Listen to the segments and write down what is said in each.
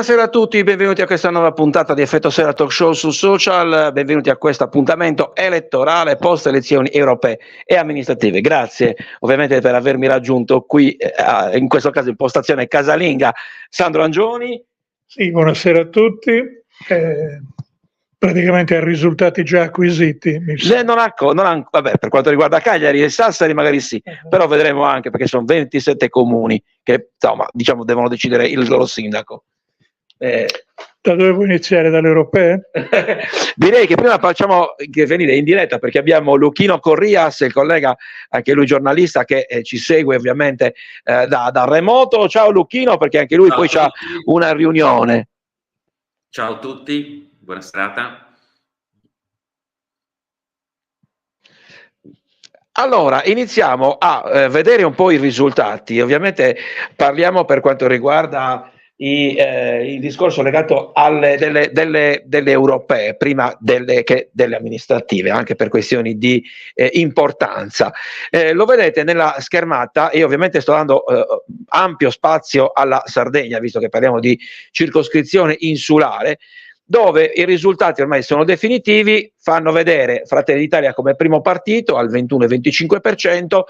Buonasera a tutti, benvenuti a questa nuova puntata di Effetto Sera Talk Show su Social, benvenuti a questo appuntamento elettorale post elezioni europee e amministrative. Grazie ovviamente per avermi raggiunto qui, in questo caso in postazione casalinga. Sandro Angioni. Sì, buonasera a tutti. Praticamente a risultati già acquisiti. Vabbè, per quanto riguarda Cagliari e Sassari magari sì, però vedremo anche perché sono 27 comuni che insomma, diciamo, devono decidere il loro sindaco. Da dove vuoi iniziare? Dalle europee? Direi che prima facciamo venire in diretta perché abbiamo Luchino Corrias, il collega, anche lui giornalista, che ci segue ovviamente da remoto. Ciao Luchino, perché anche lui poi c'ha una riunione. Ciao a tutti. Buona serata. Allora, iniziamo a vedere un po' i risultati. Ovviamente parliamo per quanto riguarda il discorso legato delle europee, prima che delle amministrative, anche per questioni di importanza. Lo vedete nella schermata, e ovviamente sto dando ampio spazio alla Sardegna, visto che parliamo di circoscrizione insulare, dove i risultati ormai sono definitivi, fanno vedere Fratelli d'Italia come primo partito al 21,25%,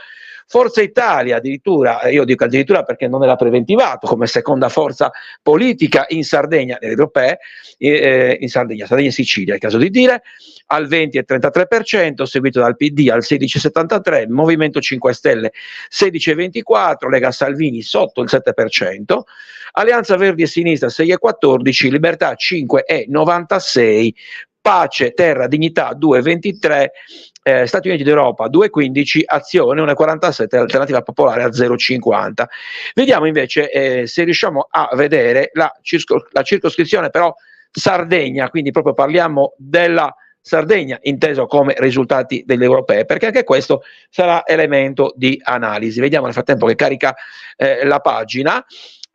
Forza Italia addirittura, io dico addirittura perché non era preventivato, come seconda forza politica in Sardegna, nelle europee, in Sardegna e Sicilia, è il caso di dire, al 20,33%, seguito dal PD al 16,73%, Movimento 5 Stelle 16,24%, Lega Salvini sotto il 7%, Alleanza Verdi e Sinistra 6,14%, Libertà 5,96%, Pace, Terra, Dignità 2,23%, Stati Uniti d'Europa 2,15%, Azione 1,47%, Alternativa Popolare a 0,50%. Vediamo invece se riusciamo a vedere la circoscrizione però Sardegna, quindi proprio parliamo della Sardegna inteso come risultati delle europee, perché anche questo sarà elemento di analisi. Vediamo nel frattempo che carica la pagina.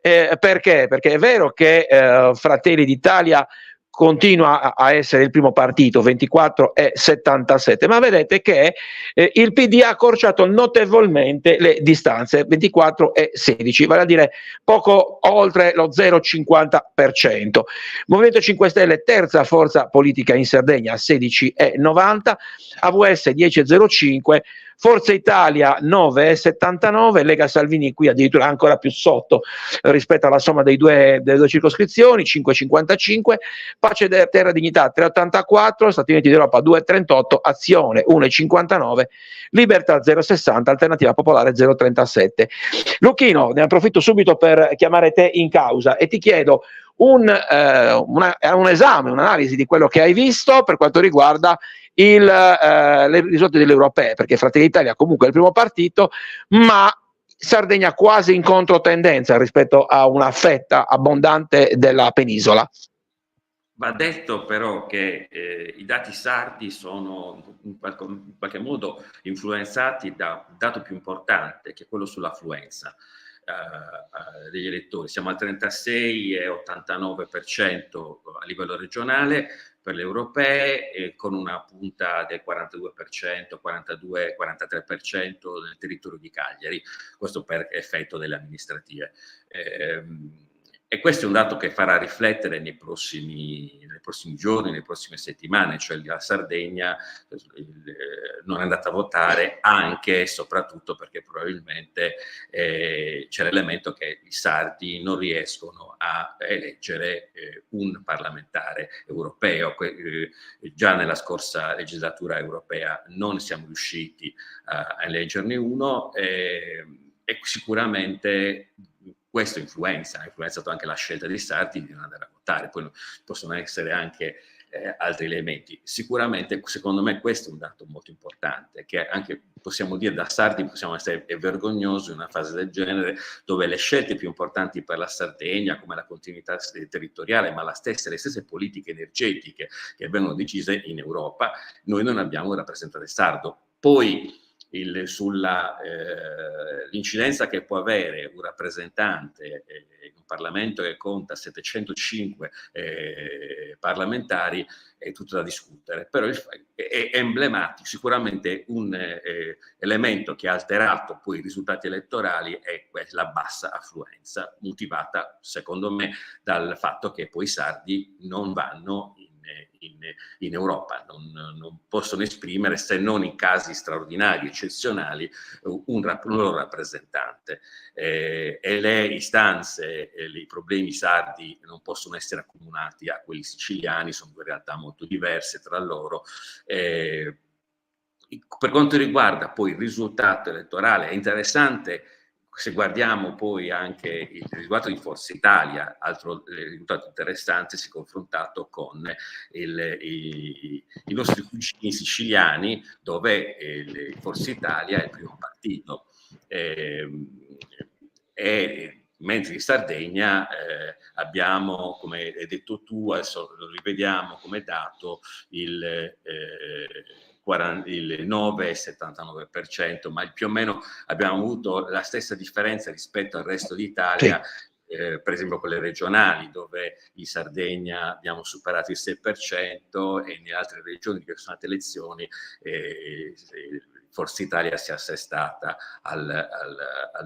Perché? Perché è vero che Fratelli d'Italia continua a essere il primo partito, 24,77, ma vedete che il PD ha accorciato notevolmente le distanze, 24,16, vale a dire poco oltre lo 0,50%. Movimento 5 Stelle, terza forza politica in Sardegna, 16,90, AVS 10,05, Forza Italia 9,79, Lega Salvini qui addirittura ancora più sotto rispetto alla somma delle due circoscrizioni, 5,55, Pace Terra Dignità 3,84, Stati Uniti d'Europa 2,38, Azione 1,59, Libertà 0,60, Alternativa Popolare 0,37. Luchino, ne approfitto subito per chiamare te in causa e ti chiedo un esame, un'analisi di quello che hai visto per quanto riguarda i risultati delle europee, perché Fratelli d'Italia comunque è il primo partito, ma Sardegna quasi in controtendenza rispetto a una fetta abbondante della penisola. Va detto però che i dati sardi sono in qualche modo influenzati da un dato più importante, che è quello sull'affluenza degli elettori. Siamo al 36,89% a livello regionale per le europee, con una punta del 42%, 42, 43% nel territorio di Cagliari, questo per effetto delle amministrative. E questo è un dato che farà riflettere nei prossimi giorni, nelle prossime settimane, cioè la Sardegna non è andata a votare anche e soprattutto perché probabilmente c'è l'elemento che i sardi non riescono a eleggere un parlamentare europeo. Già nella scorsa legislatura europea non siamo riusciti a eleggerne uno e sicuramente questo ha influenzato anche la scelta dei sardi di non andare a votare. Poi possono essere anche altri elementi. Sicuramente, secondo me, questo è un dato molto importante, che anche possiamo dire da sardi, possiamo essere vergognosi in una fase del genere, dove le scelte più importanti per la Sardegna, come la continuità territoriale, ma le stesse politiche energetiche che vengono decise in Europa, noi non abbiamo un rappresentante sardo. Poi l'incidenza che può avere un rappresentante in un Parlamento che conta 705 parlamentari è tutto da discutere, però è emblematico, sicuramente un elemento che ha alterato poi i risultati elettorali è la bassa affluenza, motivata secondo me dal fatto che poi i sardi non vanno in Europa, non possono esprimere, se non in casi straordinari, eccezionali, un loro rappresentante. E le istanze, i problemi sardi non possono essere accomunati a quelli siciliani, sono due realtà molto diverse tra loro. Per quanto riguarda poi il risultato elettorale, è interessante se guardiamo poi anche il risultato di Forza Italia, altro risultato interessante, si è confrontato con i nostri cugini siciliani, dove Forza Italia è il primo partito. Mentre in Sardegna abbiamo, come hai detto tu, adesso lo rivediamo come dato, il 9,79%, ma più o meno abbiamo avuto la stessa differenza rispetto al resto d'Italia, per esempio con le regionali, dove in Sardegna abbiamo superato il 6% e nelle altre regioni che sono state elezioni Forza Italia si è assestata al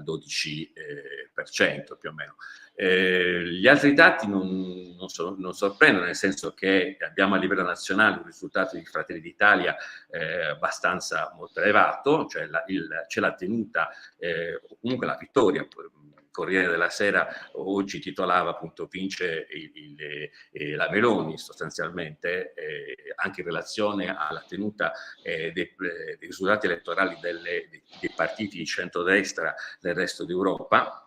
12% più o meno. Gli altri dati non sorprendono, nel senso che abbiamo a livello nazionale un risultato di Fratelli d'Italia abbastanza molto elevato, cioè c'è la tenuta, o comunque la vittoria. Corriere della Sera oggi titolava appunto vince la Meloni sostanzialmente, anche in relazione alla tenuta dei risultati elettorali dei partiti di centrodestra del resto d'Europa.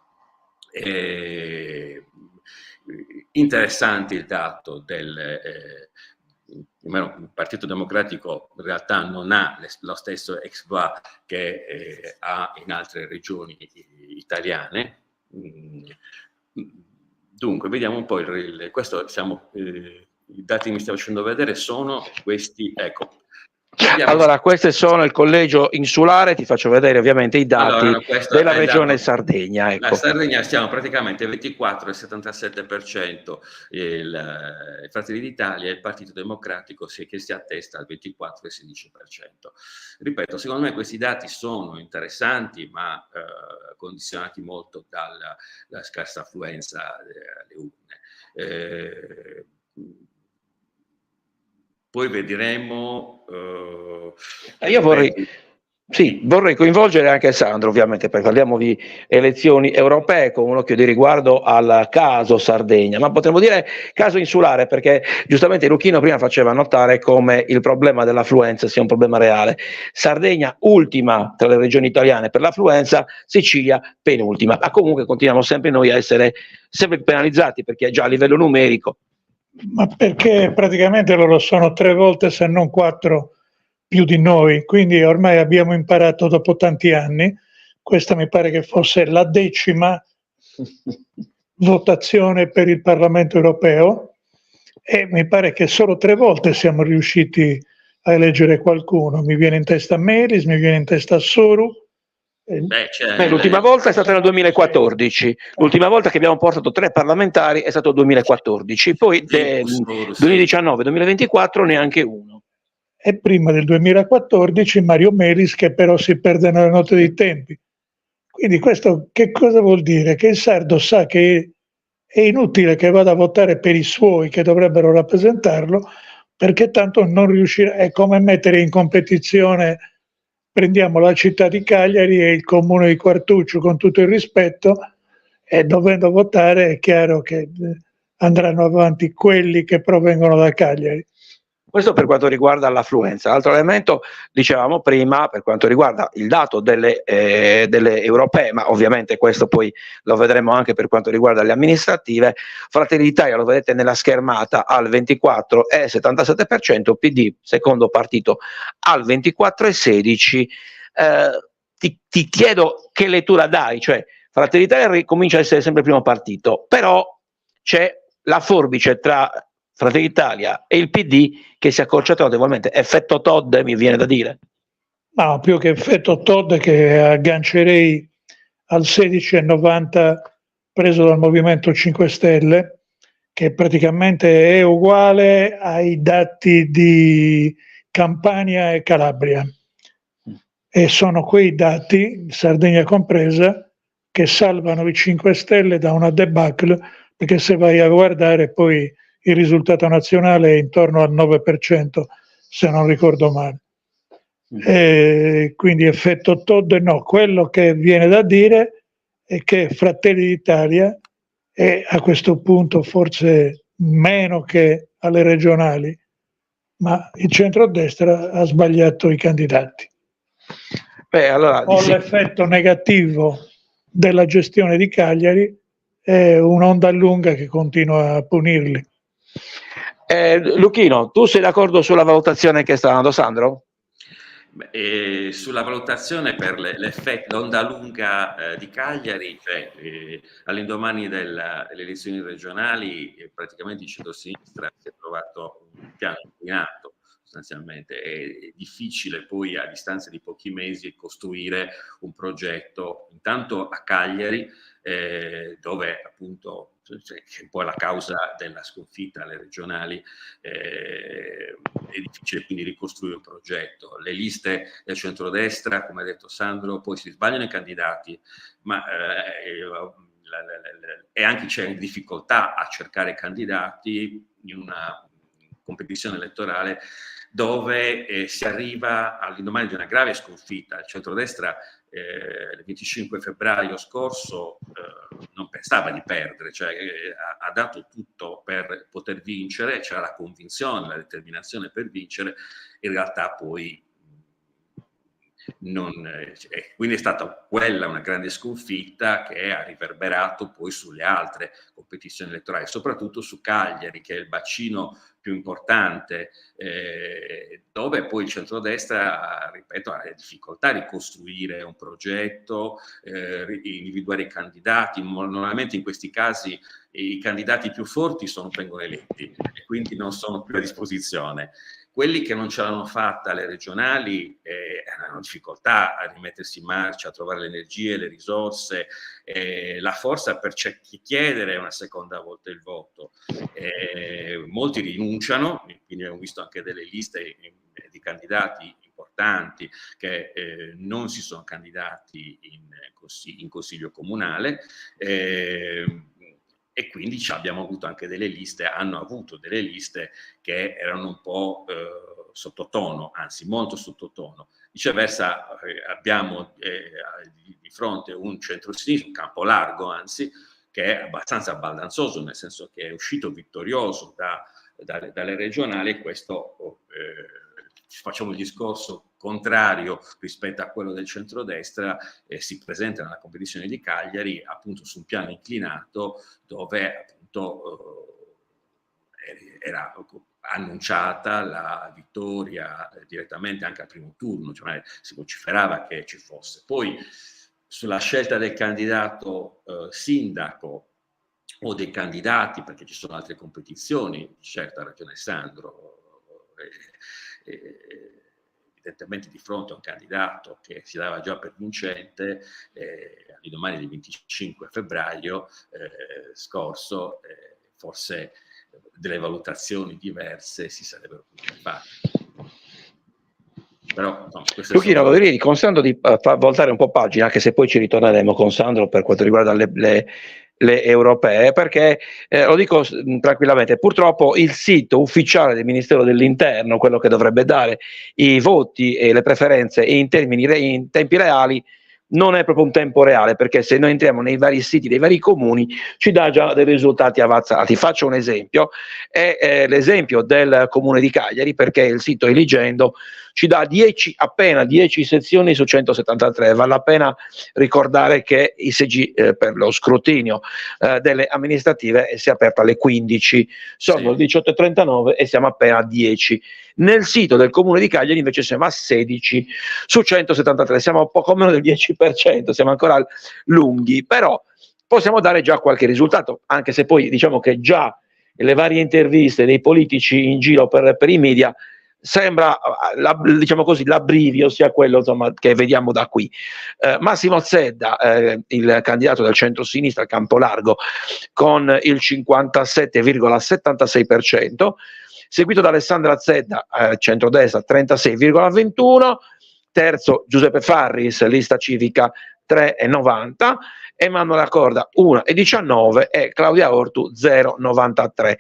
Interessante il dato il Partito Democratico in realtà non ha lo stesso exploit che ha in altre regioni italiane. Dunque, vediamo un po' questo siamo, i dati che mi stiamo facendo vedere sono questi, ecco. Allora, questi sono il collegio insulare, ti faccio vedere ovviamente i dati della regione Sardegna. Ecco. La Sardegna stiamo praticamente 24,77%, il Fratelli d'Italia e il Partito Democratico che si attesta al 24,16%. Ripeto, secondo me questi dati sono interessanti, ma condizionati molto dalla scarsa affluenza alle urne. Poi vedremo. Io vorrei coinvolgere anche Sandro, ovviamente, perché parliamo di elezioni europee con un occhio di riguardo al caso Sardegna, ma potremmo dire caso insulare, perché giustamente Luchino prima faceva notare come il problema dell'affluenza sia un problema reale. Sardegna ultima tra le regioni italiane per l'affluenza, Sicilia penultima, ma comunque continuiamo sempre noi a essere sempre penalizzati, perché già a livello numerico. Ma perché praticamente loro sono 3 volte, se non 4, più di noi, quindi ormai abbiamo imparato dopo tanti anni. Questa mi pare che fosse la 10ª votazione per il Parlamento europeo e mi pare che solo 3 volte siamo riusciti a eleggere qualcuno. Mi viene in testa Melis, mi viene in testa Soru. L'ultima volta è stata nel 2014, l'ultima volta che abbiamo portato 3 parlamentari è stato il 2014, poi 2019-2024 neanche uno. E prima del 2014 Mario Melis, che però si perde nella notte dei tempi. Quindi questo che cosa vuol dire? Che il sardo sa che è inutile che vada a votare per i suoi che dovrebbero rappresentarlo, perché tanto non riuscirà. È come mettere in competizione, prendiamo la città di Cagliari e il comune di Quartuccio, con tutto il rispetto, e dovendo votare è chiaro che andranno avanti quelli che provengono da Cagliari. Questo per quanto riguarda l'affluenza. L'altro elemento, dicevamo prima, per quanto riguarda il dato delle europee, ma ovviamente questo poi lo vedremo anche per quanto riguarda le amministrative. Fratelli d'Italia, lo vedete nella schermata, al 24,77%, PD, secondo partito, al 24,16%. Ti chiedo che lettura dai, cioè Fratelli d'Italia comincia a essere sempre il primo partito, però c'è la forbice tra Fratelli d'Italia e il PD che si è accorciato notevolmente. Effetto Todd, mi viene da dire. Ma più che effetto Todd, che aggancerei al 16,90 preso dal Movimento 5 Stelle, che praticamente è uguale ai dati di Campania e Calabria. E sono quei dati, Sardegna compresa, che salvano i 5 Stelle da una debacle, perché se vai a guardare poi il risultato nazionale è intorno al 9%, se non ricordo male. Quindi effetto Todd no. Quello che viene da dire è che Fratelli d'Italia è a questo punto forse meno che alle regionali, ma il centrodestra ha sbagliato i candidati. Allora, o l'effetto negativo della gestione di Cagliari è un'onda lunga che continua a punirli. Luchino, tu sei d'accordo sulla valutazione che sta dando Sandro? Sulla valutazione per l'effetto l'onda lunga di Cagliari, cioè all'indomani delle elezioni regionali, praticamente il centro-sinistra si è trovato un piano inclinato. Sostanzialmente è difficile poi a distanza di pochi mesi costruire un progetto, intanto a Cagliari, dove appunto che è un po' la causa della sconfitta alle regionali, è difficile quindi ricostruire un progetto. Le liste del centrodestra, come ha detto Sandro, poi si sbagliano i candidati, ma e anche c'è difficoltà a cercare candidati in una competizione elettorale dove si arriva all'indomani di una grave sconfitta. Il centrodestra il 25 febbraio scorso non pensava di perdere, cioè ha dato tutto per poter vincere, c'era la convinzione, la determinazione per vincere, in realtà poi quindi è stata quella una grande sconfitta che ha riverberato poi sulle altre competizioni elettorali, soprattutto su Cagliari, che è il bacino più importante, dove poi il centrodestra, ripeto, ha difficoltà a ricostruire un progetto, individuare i candidati. Normalmente in questi casi i candidati più forti vengono eletti e quindi non sono più a disposizione. Quelli che non ce l'hanno fatta alle regionali hanno difficoltà a rimettersi in marcia, a trovare le energie, le risorse, la forza per chiedere una seconda volta il voto. Molti rinunciano, quindi abbiamo visto anche delle liste di candidati importanti che non si sono candidati in consiglio comunale. E quindi hanno avuto delle liste che erano un po' sottotono, anzi molto sottotono. Viceversa abbiamo di fronte un centro-sinistra, un campo largo anzi, che è abbastanza baldanzoso, nel senso che è uscito vittorioso dalle regionali, e questo facciamo il discorso contrario rispetto a quello del centrodestra, si presenta nella competizione di Cagliari appunto su un piano inclinato, dove appunto era annunciata la vittoria direttamente anche al primo turno, cioè si vociferava che ci fosse. Poi sulla scelta del candidato sindaco o dei candidati, perché ci sono altre competizioni, certo ha ragione Sandro, evidentemente di fronte a un candidato che si dava già per vincente, all'indomani del 25 febbraio scorso, forse delle valutazioni diverse si sarebbero potute fare. Però, no, Luchino, vorrei con Sandro di far voltare un po' pagina, anche se poi ci ritorneremo con Sandro per quanto riguarda le europee, perché lo dico tranquillamente, purtroppo il sito ufficiale del Ministero dell'Interno, quello che dovrebbe dare i voti e le preferenze in tempi reali, non è proprio un tempo reale, perché se noi entriamo nei vari siti dei vari comuni ci dà già dei risultati avanzati. Faccio un esempio, è l'esempio del comune di Cagliari, perché il sito Eligendo ci dà appena 10 sezioni su 173. Vale la pena ricordare che il seggi per lo scrutinio delle amministrative si è aperto alle 15, sono le 18:39 e siamo appena a 10. Nel sito del comune di Cagliari invece siamo a 16 su 173, siamo poco meno del 10%, siamo ancora lunghi, però possiamo dare già qualche risultato, anche se poi diciamo che già le varie interviste dei politici in giro per i media sembra, diciamo così, l'abbrivio sia quello, insomma, che vediamo da qui. Massimo Zedda, il candidato del centro-sinistra al Campolargo, con il 57,76%, seguito da Alessandra Zedda, centrodestra, 36,21%, terzo Giuseppe Farris, lista civica, 3,90%, Emanuela Corda 1,19 e Claudia Ortu 0,93.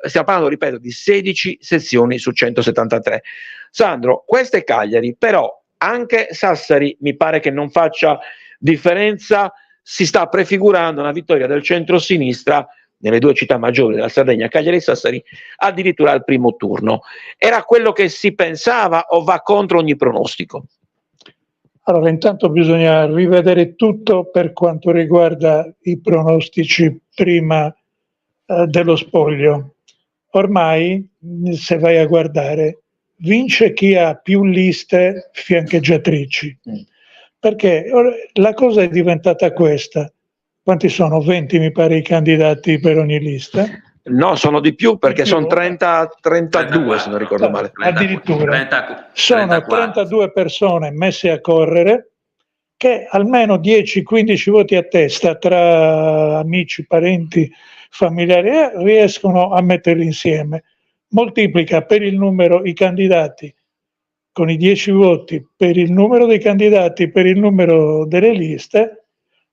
Stiamo parlando, ripeto, di 16 sezioni su 173. Sandro, queste Cagliari, però anche Sassari mi pare che non faccia differenza, si sta prefigurando una vittoria del centro-sinistra nelle due città maggiori della Sardegna, Cagliari e Sassari, addirittura al primo turno. Era quello che si pensava o va contro ogni pronostico? Allora, intanto bisogna rivedere tutto per quanto riguarda i pronostici prima dello spoglio. Ormai, se vai a guardare, vince chi ha più liste fiancheggiatrici. Perché la cosa è diventata questa. Quanti sono? 20 mi pare i candidati per ogni lista? No, sono di più perché sono 32 se non ricordo male. Addirittura sono 32 persone messe a correre che almeno 10-15 voti a testa tra amici, parenti, familiari riescono a metterli insieme. Moltiplica per il numero i candidati con i 10 voti per il numero dei candidati per il numero delle liste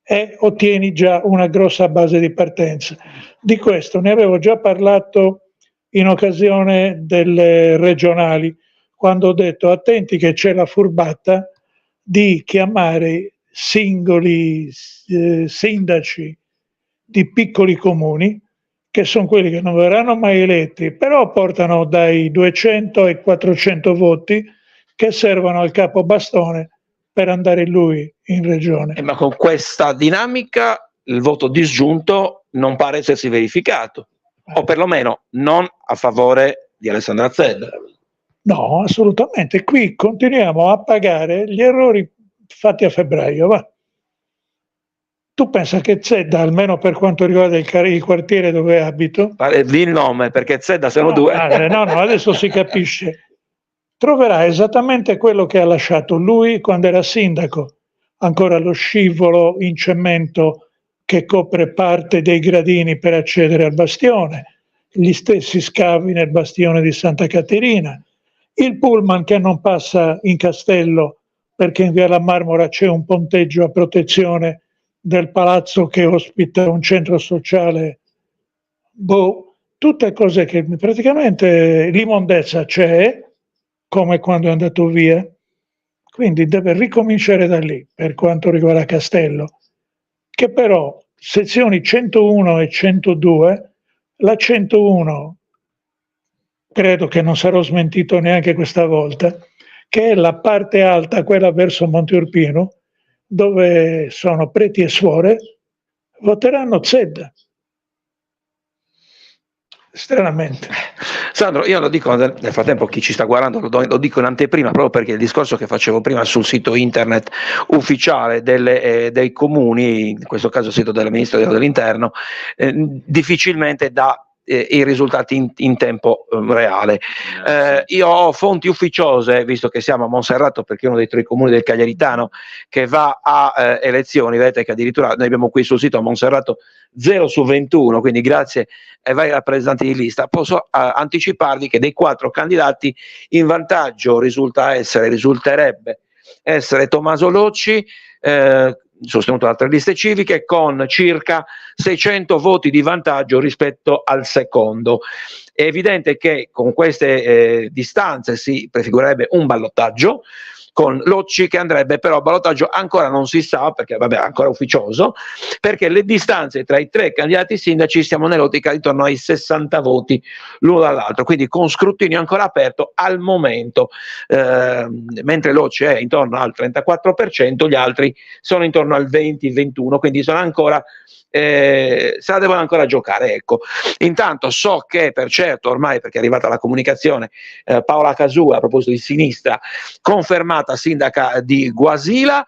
e ottieni già una grossa base di partenza. Di questo ne avevo già parlato in occasione delle regionali, quando ho detto attenti che c'è la furbata di chiamare singoli sindaci di piccoli comuni, che sono quelli che non verranno mai eletti, però portano dai 200 ai 400 voti che servono al capobastone per andare lui in regione. Ma con questa dinamica il voto disgiunto non pare essersi verificato, o perlomeno non a favore di Alessandra Zedda. No, assolutamente. Qui continuiamo a pagare gli errori fatti a febbraio. Va. Tu pensa che Zedda, almeno per quanto riguarda il quartiere dove abito... Di il nome, perché Zedda sono due. No, adesso si capisce. Troverà esattamente quello che ha lasciato lui quando era sindaco. Ancora lo scivolo in cemento che copre parte dei gradini per accedere al bastione, gli stessi scavi nel bastione di Santa Caterina, il pullman che non passa in castello perché in via La Marmora c'è un ponteggio a protezione del palazzo che ospita un centro sociale. Tutte cose che praticamente l'immondezza c'è, come quando è andato via, quindi deve ricominciare da lì per quanto riguarda Castello, che però sezioni 101 e 102, la 101 credo che non sarò smentito neanche questa volta, che è la parte alta, quella verso Monte Urpino, dove sono preti e suore, voteranno Zedda. Stranamente. Sandro, io lo dico nel frattempo, chi ci sta guardando lo dico in anteprima, proprio perché il discorso che facevo prima sul sito internet ufficiale dei comuni, in questo caso il sito del Ministero dell'Interno, difficilmente dà i risultati in tempo reale. Io ho fonti ufficiose, visto che siamo a Monserrato, perché è uno dei 3 comuni del Cagliaritano che va a elezioni. Vedete che addirittura noi abbiamo qui sul sito a Monserrato 0 su 21, quindi grazie ai vari rappresentanti di lista posso anticiparvi che dei 4 candidati in vantaggio risulterebbe essere Tommaso Locci, sostenuto da 3 liste civiche, con circa 600 voti di vantaggio rispetto al secondo. È evidente che con queste distanze si prefigurerebbe un ballottaggio, con Locci che andrebbe però a ballottaggio, ancora non si sa, perché vabbè, ancora ufficioso, perché le distanze tra i 3 candidati sindaci siamo nell'ottica intorno ai 60 voti l'uno dall'altro, quindi con scrutinio ancora aperto al momento, mentre Locci è intorno al 34%, gli altri sono intorno al 20-21%, quindi sono ancora se la devono ancora giocare, ecco. Intanto so che per certo ormai, perché è arrivata la comunicazione, Paola Casua, a proposito di sinistra, confermata sindaca di Guasila.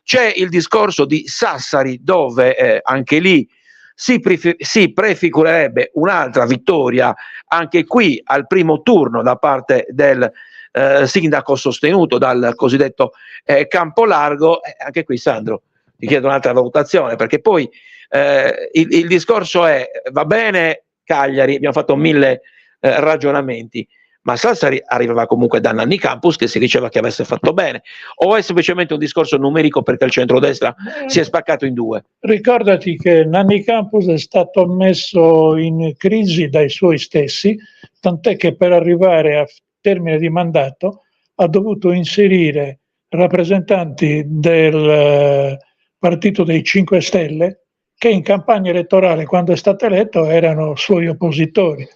C'è il discorso di Sassari, dove anche lì si prefigurerebbe un'altra vittoria anche qui al primo turno da parte del sindaco sostenuto dal cosiddetto Campo Largo. Anche qui, Sandro, ti chiedo un'altra valutazione, perché poi il discorso è: va bene Cagliari, abbiamo fatto 1000 ragionamenti, ma Sassari arrivava comunque da Nanni Campus, che si diceva che avesse fatto bene, o è semplicemente un discorso numerico perché il centrodestra si è spaccato in due? Ricordati che Nanni Campus è stato messo in crisi dai suoi stessi, tant'è che per arrivare a termine di mandato ha dovuto inserire rappresentanti del partito dei 5 Stelle che in campagna elettorale, quando è stato eletto, erano suoi oppositori.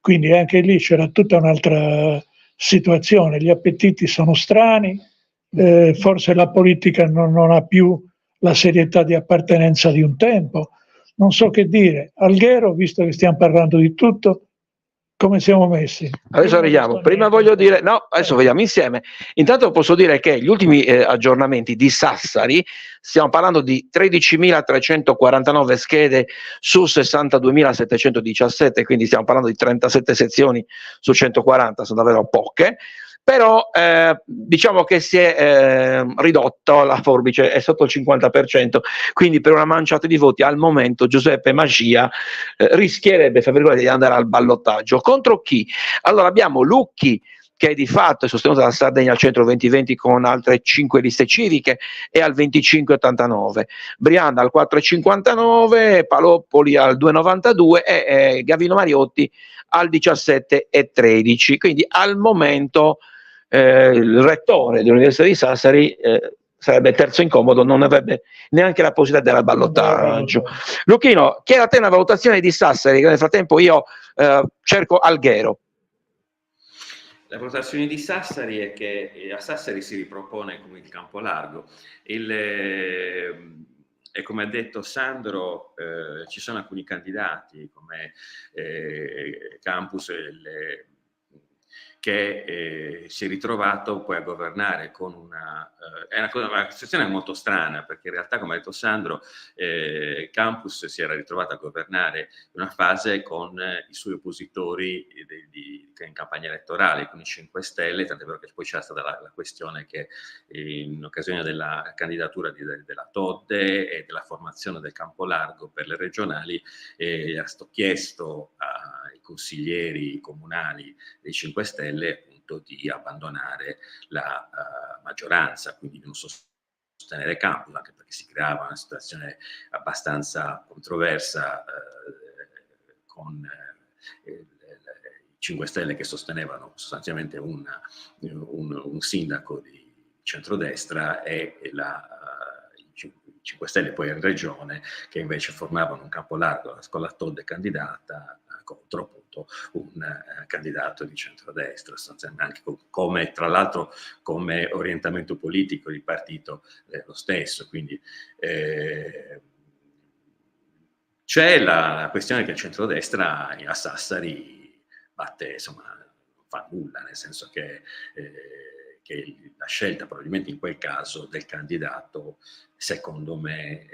Quindi anche lì c'era tutta un'altra situazione, gli appetiti sono strani, forse la politica non ha più la serietà di appartenenza di un tempo, non so che dire. Alghero, visto che stiamo parlando di tutto, come siamo messi? Adesso arriviamo. Prima voglio dire, no, adesso vediamo insieme. Intanto posso dire che gli ultimi aggiornamenti di Sassari, stiamo parlando di 13.349 schede su 62.717, quindi stiamo parlando di 37 sezioni su 140, sono davvero poche. Però diciamo che si è ridotto la forbice, è sotto il 50%, quindi per una manciata di voti al momento Giuseppe Magia rischierebbe, fra virgolette, di andare al ballottaggio. Contro chi? Allora abbiamo Lucchi, che di fatto è sostenuto dalla Sardegna al centro 2020 con altre 5 liste civiche e al 25,89, Brianda al 4,59, Paloppoli al 2,92 e Gavino Mariotti al 17,13. Quindi al momento il rettore dell'Università di Sassari sarebbe terzo incomodo, non avrebbe neanche la possibilità del ballottaggio. Lucchino, chiedo a te una valutazione di Sassari, che nel frattempo io cerco Alghero. La valutazione di Sassari è che a Sassari si ripropone come il Campo Largo. E come ha detto Sandro, ci sono alcuni candidati come Campus che si è ritrovato poi a governare con una situazione molto strana, perché in realtà, come ha detto Sandro, Campus si era ritrovato a governare in una fase con i suoi oppositori in campagna elettorale, con i 5 Stelle, tant'è vero che poi c'era stata la questione che in occasione della candidatura della Todde e della formazione del Campo Largo per le regionali era stato chiesto ai consiglieri comunali dei 5 Stelle appunto di abbandonare la maggioranza, quindi di non sostenere Campus, anche perché si creava una situazione abbastanza controversa con i 5 Stelle che sostenevano sostanzialmente un sindaco di centrodestra e i 5 Stelle poi in regione, che invece formavano un Campo Largo con la Todde candidata contro appunto un candidato di centrodestra, anche come tra l'altro come orientamento politico di partito lo stesso. Quindi c'è la questione che il centrodestra a Sassari batte, insomma, non fa nulla, nel senso che la scelta probabilmente in quel caso del candidato, secondo me,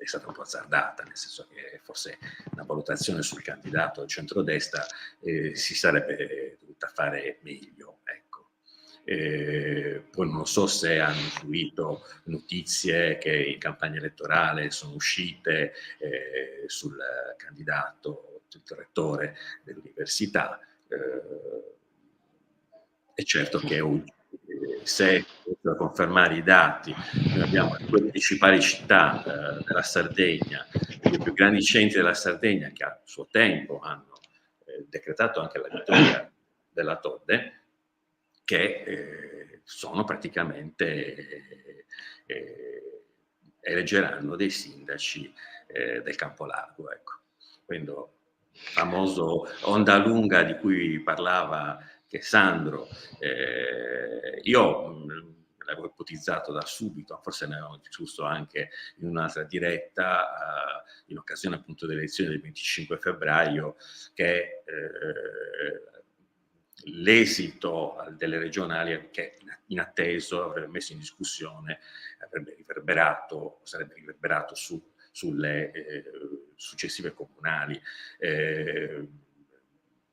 è stata un po' azzardata, nel senso che forse una valutazione sul candidato del centrodestra si sarebbe dovuta fare meglio, ecco. Poi non so se hanno influito notizie che in campagna elettorale sono uscite sul candidato, il rettore dell'università. È certo che se per confermare i dati, noi abbiamo le due principali città della Sardegna, i più grandi centri della Sardegna, che a suo tempo hanno decretato anche la vittoria della Todde, che sono praticamente eleggeranno dei sindaci del Campo Largo, ecco. Quindi famoso onda lunga di cui parlava che Sandro, io l'avevo ipotizzato da subito, forse ne avevamo discusso anche in un'altra diretta in occasione appunto delle elezioni del 25 febbraio, che l'esito delle regionali, che inatteso avrebbe messo in discussione, sarebbe riverberato su sulle successive comunali.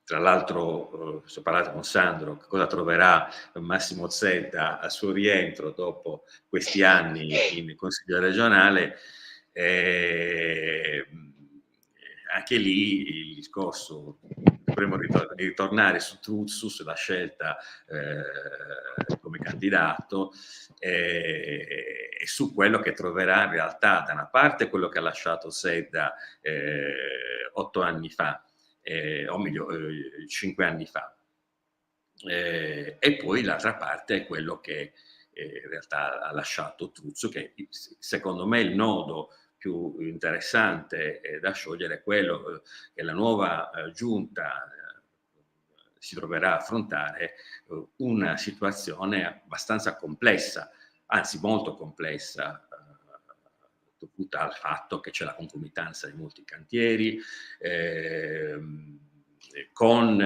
Tra l'altro, se parlate con Sandro, cosa troverà Massimo Zedda al suo rientro dopo questi anni in Consiglio regionale, anche lì il discorso, dovremmo ritornare su Truzzu, sulla scelta come candidato, e su quello che troverà in realtà, da una parte quello che ha lasciato Zedda 8 anni fa, o meglio 5 anni fa, e poi l'altra parte è quello che in realtà ha lasciato Truzzo, che secondo me il nodo più interessante da sciogliere è quello che la nuova giunta si troverà a affrontare una situazione abbastanza complessa, anzi molto complessa, dovuta al fatto che c'è la concomitanza di molti cantieri, con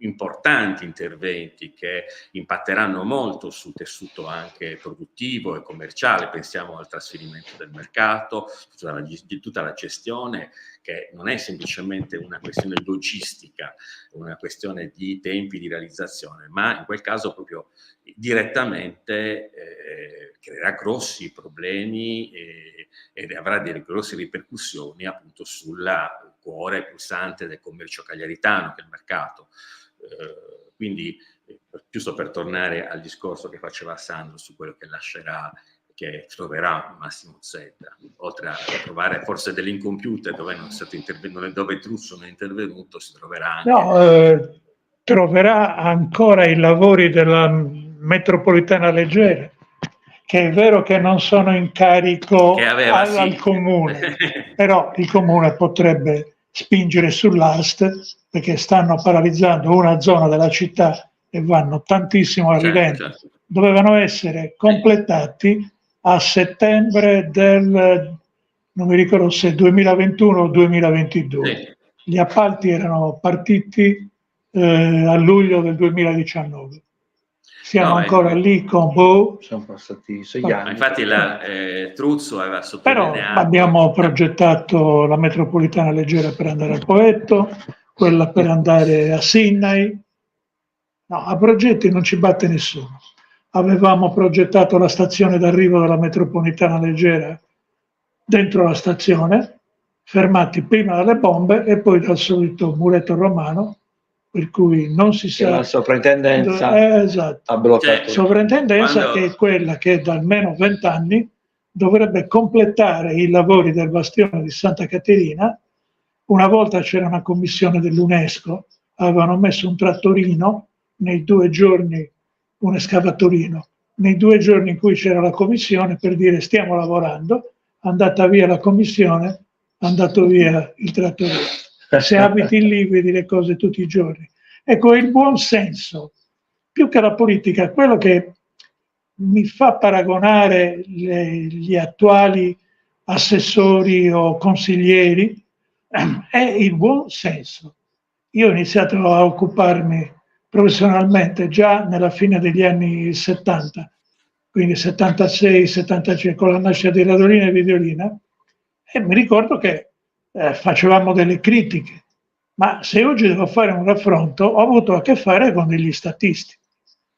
importanti interventi che impatteranno molto sul tessuto anche produttivo e commerciale. Pensiamo al trasferimento del mercato, tutta la gestione, che non è semplicemente una questione logistica, una questione di tempi di realizzazione, ma in quel caso proprio direttamente creerà grossi problemi e avrà delle grosse ripercussioni appunto sulla cuore pulsante del commercio cagliaritano, che è il mercato. Quindi, giusto per tornare al discorso che faceva Sandro su quello che lascerà, che troverà Massimo Zedda, oltre a trovare forse delle incompiute dove non è stato dove Truzzo non è intervenuto, si troverà anche... troverà ancora i lavori della metropolitana leggera, che è vero che non sono in carico al comune, però il comune potrebbe spingere sull'ast, perché stanno paralizzando una zona della città e vanno tantissimo a rilento. Certo. Dovevano essere completati a settembre del, non mi ricordo se 2021 o 2022. Sì. Gli appalti erano partiti a luglio del 2019. Siamo ancora lì con sono passati 6 anni. Infatti Truzzo aveva sottolineato. Però abbiamo progettato la metropolitana leggera per andare al Poetto, quella per andare a Sydney. No, a progetti non ci batte nessuno. Avevamo progettato la stazione d'arrivo della metropolitana leggera dentro la stazione, fermati prima dalle bombe e poi dal solito muretto romano, per cui non si sa. La sovrintendenza esatto. Ha bloccato. Sovrintendenza che è quella che da almeno 20 anni dovrebbe completare i lavori del bastione di Santa Caterina. Una volta c'era una commissione dell'UNESCO, avevano messo un trattorino nei 2 giorni, un escavatorino, nei 2 giorni in cui c'era la commissione, per dire stiamo lavorando, andata via la commissione, andato via il trattorino. Se abiti lì vedi le cose tutti i giorni. Ecco, il buon senso, più che la politica, quello che mi fa paragonare gli attuali assessori o consiglieri è il buon senso. Io ho iniziato a occuparmi professionalmente già nella fine degli anni 70, quindi 76, 75, con la nascita di Radolina e Videolina, e mi ricordo che facevamo delle critiche, ma se oggi devo fare un raffronto ho avuto a che fare con degli statisti,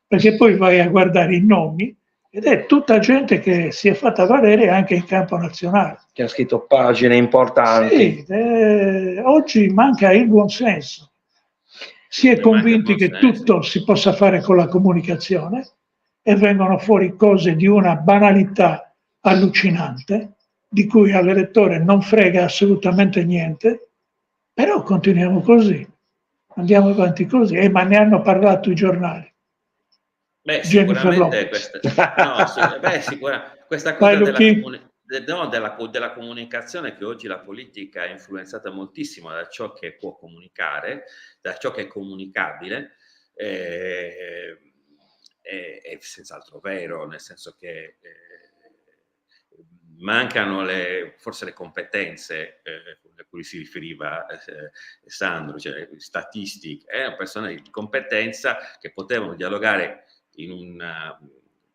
perché poi vai a guardare i nomi ed è tutta gente che si è fatta valere anche in campo nazionale. Che ha scritto pagine importanti. Sì, oggi manca il buonsenso. Si è convinti che tutto si possa fare con la comunicazione e vengono fuori cose di una banalità allucinante, di cui all'elettore non frega assolutamente niente, però continuiamo così, andiamo avanti così, ma ne hanno parlato i giornali. Beh, sicuramente questa cosa della comunicazione, che oggi la politica è influenzata moltissimo da ciò che può comunicare, da ciò che è comunicabile, è senz'altro vero, nel senso che mancano forse le competenze a cui si riferiva Sandro, cioè statisti, persone di competenza che potevano dialogare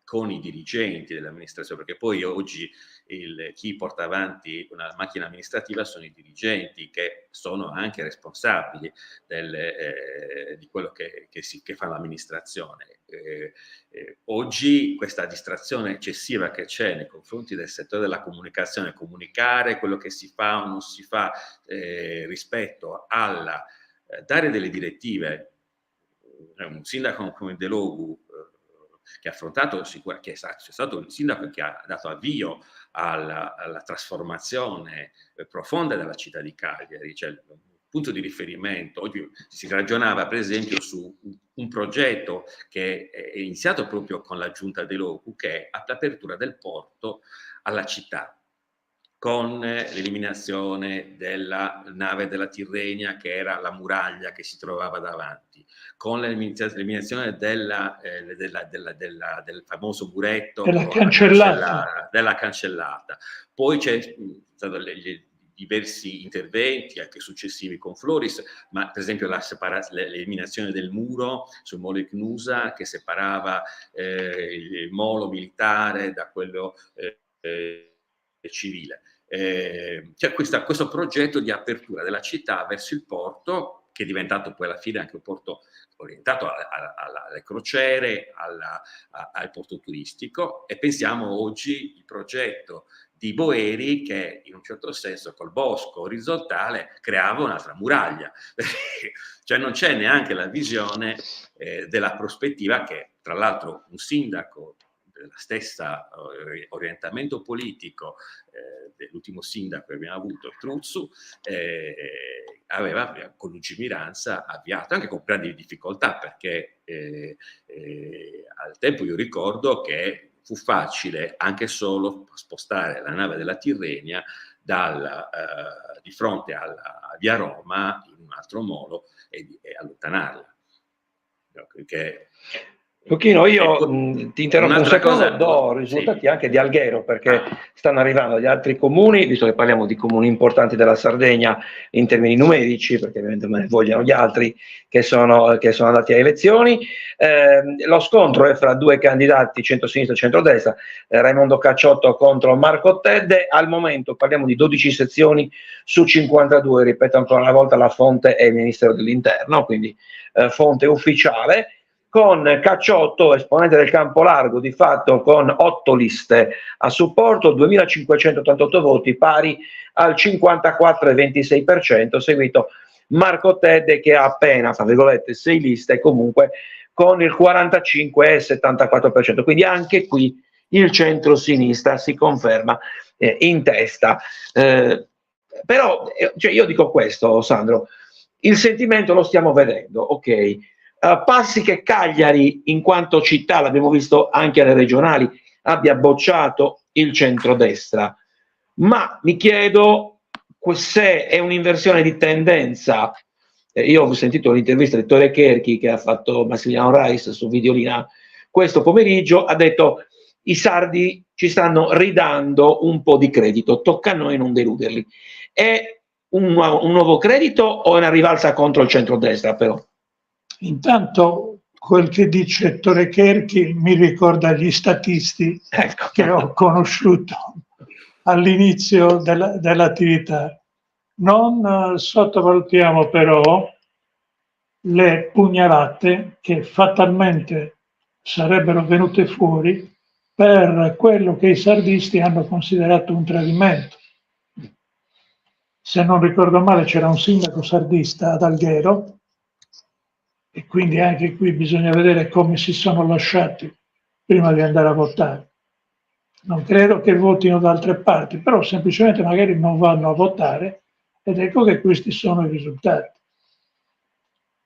con i dirigenti dell'amministrazione, perché poi oggi chi porta avanti una macchina amministrativa sono i dirigenti, che sono anche responsabili di quello che fa l'amministrazione. Oggi questa distrazione eccessiva che c'è nei confronti del settore della comunicazione, comunicare quello che si fa o non si fa rispetto alla dare delle direttive. Un sindaco come Delogu, che ha affrontato, che è stato il sindaco che ha dato avvio alla trasformazione profonda della città di Cagliari, cioè il punto di riferimento. Oggi si ragionava per esempio su un progetto che è iniziato proprio con la giunta Delogu, che è l'apertura del porto alla città, con l'eliminazione della nave della Tirrenia, che era la muraglia che si trovava davanti, con l'eliminazione del famoso muretto della cancellata. della cancellata. Poi c'è stato diversi interventi anche successivi con Floris, ma per esempio l'eliminazione del muro sul Molo Icnusa, che separava il molo militare da quello civile. C'è questo progetto di apertura della città verso il porto, che è diventato poi alla fine anche un porto orientato alle crociere, al porto turistico, e pensiamo oggi il progetto di Boeri, che in un certo senso col bosco orizzontale creava un'altra muraglia. Cioè non c'è neanche la visione della prospettiva che, tra l'altro, un sindaco della stessa orientamento politico dell'ultimo sindaco che abbiamo avuto, Truzzu, aveva con lungimiranza avviato, anche con grandi difficoltà, perché al tempo io ricordo che fu facile anche solo spostare la nave della Tirrenia di fronte alla via Roma in un altro molo e allontanarla. Perché Luchino, io ti interrompo un secondo, do risultati anche di Alghero, perché stanno arrivando gli altri comuni, visto che parliamo di comuni importanti della Sardegna in termini numerici, perché ovviamente me ne vogliono gli altri che sono andati a elezioni. Lo scontro è fra due candidati, centro-sinistra e centrodestra, Raimondo Cacciotto contro Marco Tedde. Al momento parliamo di 12 sezioni su 52, ripeto ancora una volta, la fonte è il Ministero dell'Interno, quindi fonte ufficiale, con Cacciotto, esponente del campo largo, di fatto con 8 liste a supporto, 2.588 voti, pari al 54,26%, seguito Marco Tedde che ha appena, tra virgolette, 6 liste, comunque con il 45,74%. Quindi anche qui il centro-sinistra si conferma in testa. Però cioè io dico questo, Sandro, il sentimento lo stiamo vedendo, ok? Passi che Cagliari, in quanto città, l'abbiamo visto anche alle regionali, abbia bocciato il centrodestra, ma mi chiedo se è un'inversione di tendenza. Io ho sentito l'intervista di Tore Kerchi che ha fatto Massimiliano Reis su Videolina questo pomeriggio, ha detto: i sardi ci stanno ridando un po' di credito, tocca a noi non deluderli. È un nuovo credito o è una rivalsa contro il centrodestra, però? Intanto quel che dice Tore Kerchi mi ricorda gli statisti, ecco, che ho conosciuto all'inizio dell'attività. Non sottovalutiamo però le pugnalate che fatalmente sarebbero venute fuori per quello che i sardisti hanno considerato un tradimento. Se non ricordo male c'era un sindaco sardista ad Alghero, e quindi anche qui bisogna vedere come si sono lasciati prima di andare a votare. Non credo che votino da altre parti, però semplicemente magari non vanno a votare, ed ecco che questi sono i risultati.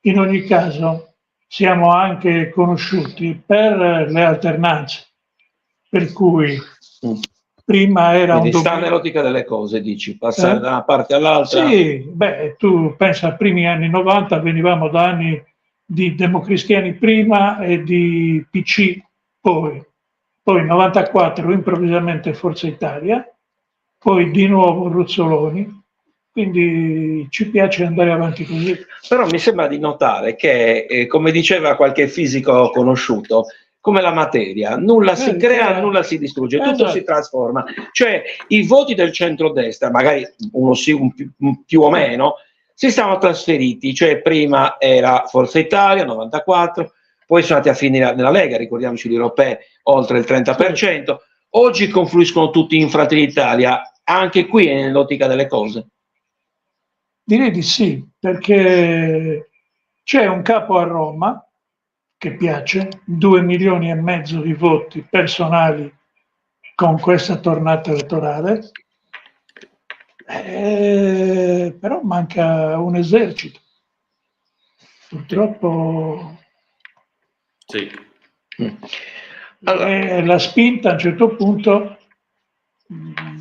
In ogni caso siamo anche conosciuti per le alternanze, per cui prima era quindi sta nell'ottica delle cose, dici, passare da una parte all'altra. Sì, beh, tu pensa ai primi anni 90, venivamo da anni di democristiani prima e di PC poi 94 improvvisamente Forza Italia, poi di nuovo Ruzzoloni, quindi ci piace andare avanti così. Però mi sembra di notare che, come diceva qualche fisico conosciuto, come la materia, nulla si crea, nulla si distrugge, tutto si trasforma. Cioè i voti del centrodestra, magari uno sì, un più o meno, si sono trasferiti, cioè prima era Forza Italia, 94, poi sono andati a finire nella Lega, ricordiamoci gli europei, oltre il 30%, oggi confluiscono tutti in Fratelli d'Italia, anche qui è nell'ottica delle cose. Direi di sì, perché c'è un capo a Roma che piace, 2,5 milioni di voti personali con questa tornata elettorale, però manca un esercito. Purtroppo sì. Allora, la spinta a un certo punto,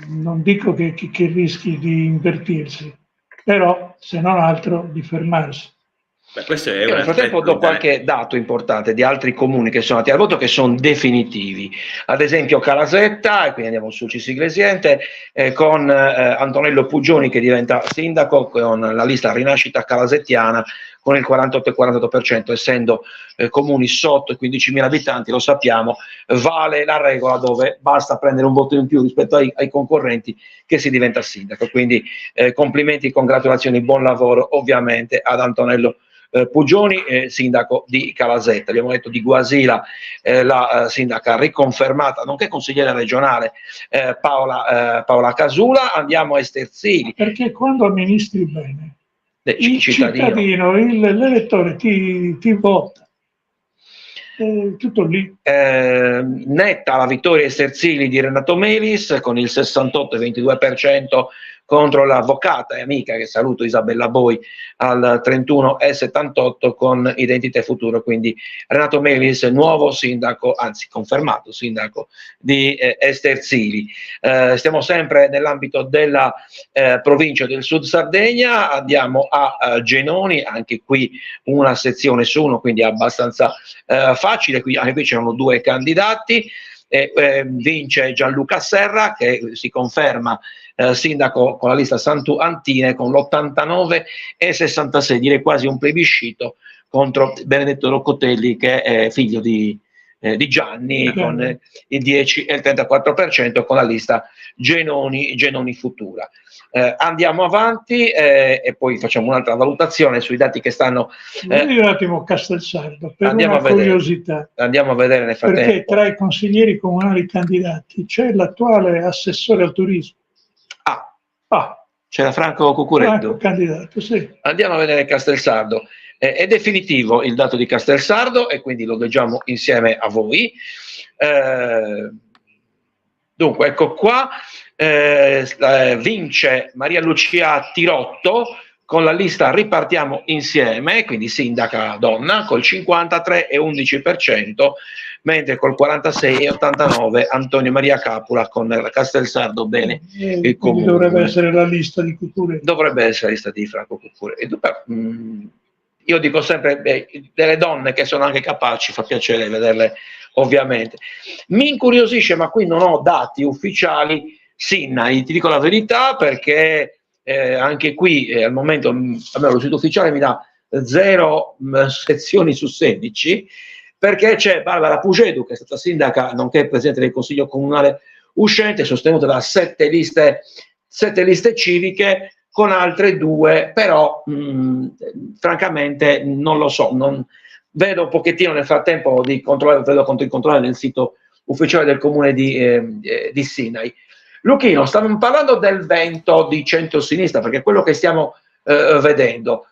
non dico che rischi di invertirsi, però se non altro di fermarsi. Beh, questo è Io nel frattempo do qualche dato importante di altri comuni che sono andati al voto, che sono definitivi. Ad esempio Calasetta, e quindi andiamo su Cisiglesiente, con Antonello Pugioni che diventa sindaco con la lista Rinascita Calasettiana con il 48,48%, essendo comuni sotto i 15.000 abitanti, lo sappiamo, vale la regola dove basta prendere un voto in più rispetto ai concorrenti che si diventa sindaco. Quindi complimenti e congratulazioni, buon lavoro ovviamente ad Antonello Pugioni, sindaco di Calasetta. Abbiamo detto di Guasila, la sindaca riconfermata, nonché consigliere regionale Paola Casula. Andiamo a Esterzini. Perché quando amministri bene, il cittadino, l'elettore ti vota. Tutto lì. Netta la vittoria Esterzini di Renato Melis con il 68,22% contro l'avvocata e amica, che saluto, Isabella Boi, al 31,78% con Identità Futuro. Quindi Renato Melis, nuovo sindaco, anzi confermato sindaco di Esterzini. Stiamo sempre nell'ambito della provincia del Sud Sardegna, andiamo a Genoni, anche qui una sezione su uno, quindi abbastanza facile. Anche qui c'erano due candidati. Vince Gianluca Serra, che si conferma sindaco con la lista Santu Antine con l'89,66%, direi quasi un plebiscito contro Benedetto Roccotelli, che è figlio di Gianni, con il 10 e il 34% con la lista Genoni Futura. Andiamo avanti e poi facciamo un'altra valutazione sui dati che stanno. Vedi un attimo Castelsardo, per Andiamo una curiosità. Andiamo a vedere nel frattempo. Perché tra i consiglieri comunali candidati c'è l'attuale assessore al turismo. C'era Franco Cucureddu. Franco candidato, sì. Andiamo a vedere Castelsardo. È definitivo il dato di Castelsardo e quindi lo leggiamo insieme a voi. Dunque, ecco qua, vince Maria Lucia Tirotto con la lista Ripartiamo Insieme, quindi sindaca donna, col 53,11%, mentre col 46,89% Antonio Maria Capula con Castelsardo. Bene, il comune dovrebbe essere la lista di Cucureddu. Dovrebbe essere la lista di Franco Cucureddu. Io dico sempre, delle donne che sono anche capaci, fa piacere vederle, ovviamente. Mi incuriosisce, ma qui non ho dati ufficiali, Sinai, ti dico la verità, perché anche qui al momento, almeno lo sito ufficiale mi dà 0 sezioni su 16, perché c'è Barbara Pugedu, che è stata sindaca nonché presidente del Consiglio Comunale uscente, sostenuta da 7 liste civiche, con altre 2, però francamente non lo so, vedo un pochettino nel frattempo di controllo, vedo contro il controllo nel sito ufficiale del comune di Sinai. Luchino, stavamo parlando del vento di centro-sinistra, perché quello che stiamo vedendo,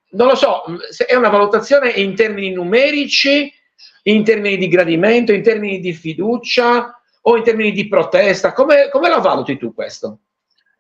non lo so, se è una valutazione in termini numerici, in termini di gradimento, in termini di fiducia o in termini di protesta, come la valuti tu questo?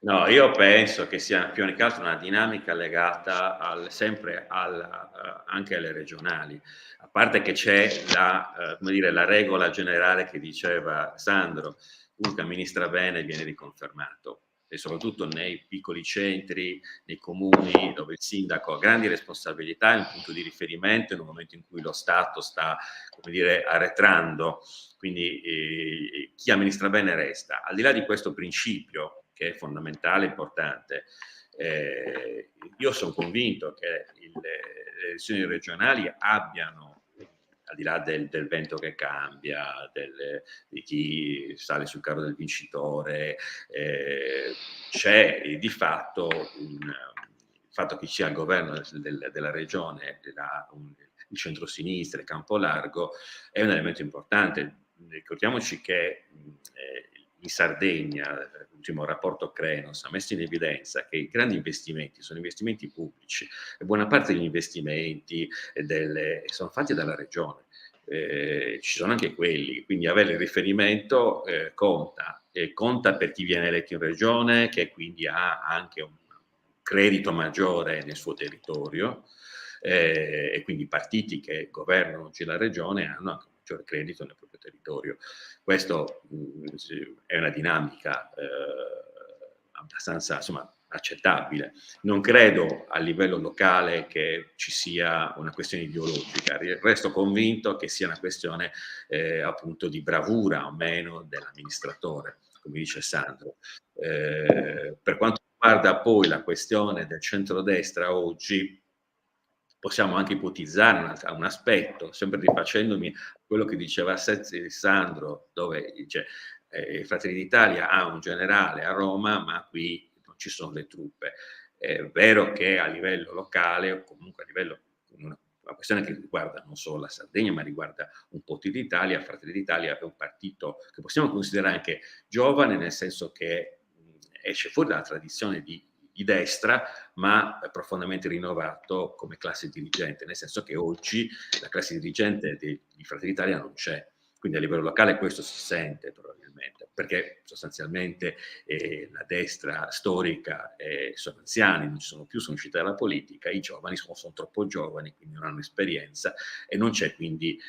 No, io penso che sia più che altro una dinamica legata sempre anche alle regionali, a parte che c'è la regola generale che diceva Sandro: chiunque amministra bene viene riconfermato, e soprattutto nei piccoli centri, nei comuni dove il sindaco ha grandi responsabilità, è un punto di riferimento in un momento in cui lo Stato sta, arretrando, quindi chi amministra bene resta. Al di là di questo principio, che è fondamentale, importante, io sono convinto che le elezioni regionali abbiano al di là del vento che cambia, di chi sale sul carro del vincitore, c'è di fatto il fatto che ci sia il governo della regione, il centro-sinistra, il campo largo, è un elemento importante. Ricordiamoci che in Sardegna, l'ultimo rapporto Krenos ha messo in evidenza che i grandi investimenti sono investimenti pubblici e buona parte degli investimenti sono fatti dalla regione. Ci sono anche quelli, quindi avere il riferimento conta, e conta per chi viene eletto in regione, che quindi ha anche un credito maggiore nel suo territorio, e quindi i partiti che governano oggi la regione hanno anche un maggiore credito nel proprio territorio. Questo è una dinamica abbastanza, insomma, accettabile. Non credo a livello locale che ci sia una questione ideologica, resto convinto che sia una questione appunto di bravura o meno dell'amministratore, come dice Sandro. Per quanto riguarda poi la questione del centrodestra oggi, possiamo anche ipotizzare un aspetto, sempre rifacendomi a quello che diceva Sandro, dove dice Fratelli d'Italia ha un generale a Roma, ma qui non ci sono le truppe. È vero che a livello locale, o comunque a livello, una questione che riguarda non solo la Sardegna, ma riguarda un po' l'Italia, Fratelli d'Italia è un partito che possiamo considerare anche giovane, nel senso che esce fuori dalla tradizione di destra, ma profondamente rinnovato come classe dirigente, nel senso che oggi la classe dirigente di Fratelli d'Italia non c'è, quindi a livello locale questo si sente probabilmente, perché sostanzialmente la destra storica sono anziani, non ci sono più, sono usciti dalla politica, i giovani sono troppo giovani, quindi non hanno esperienza e non c'è quindi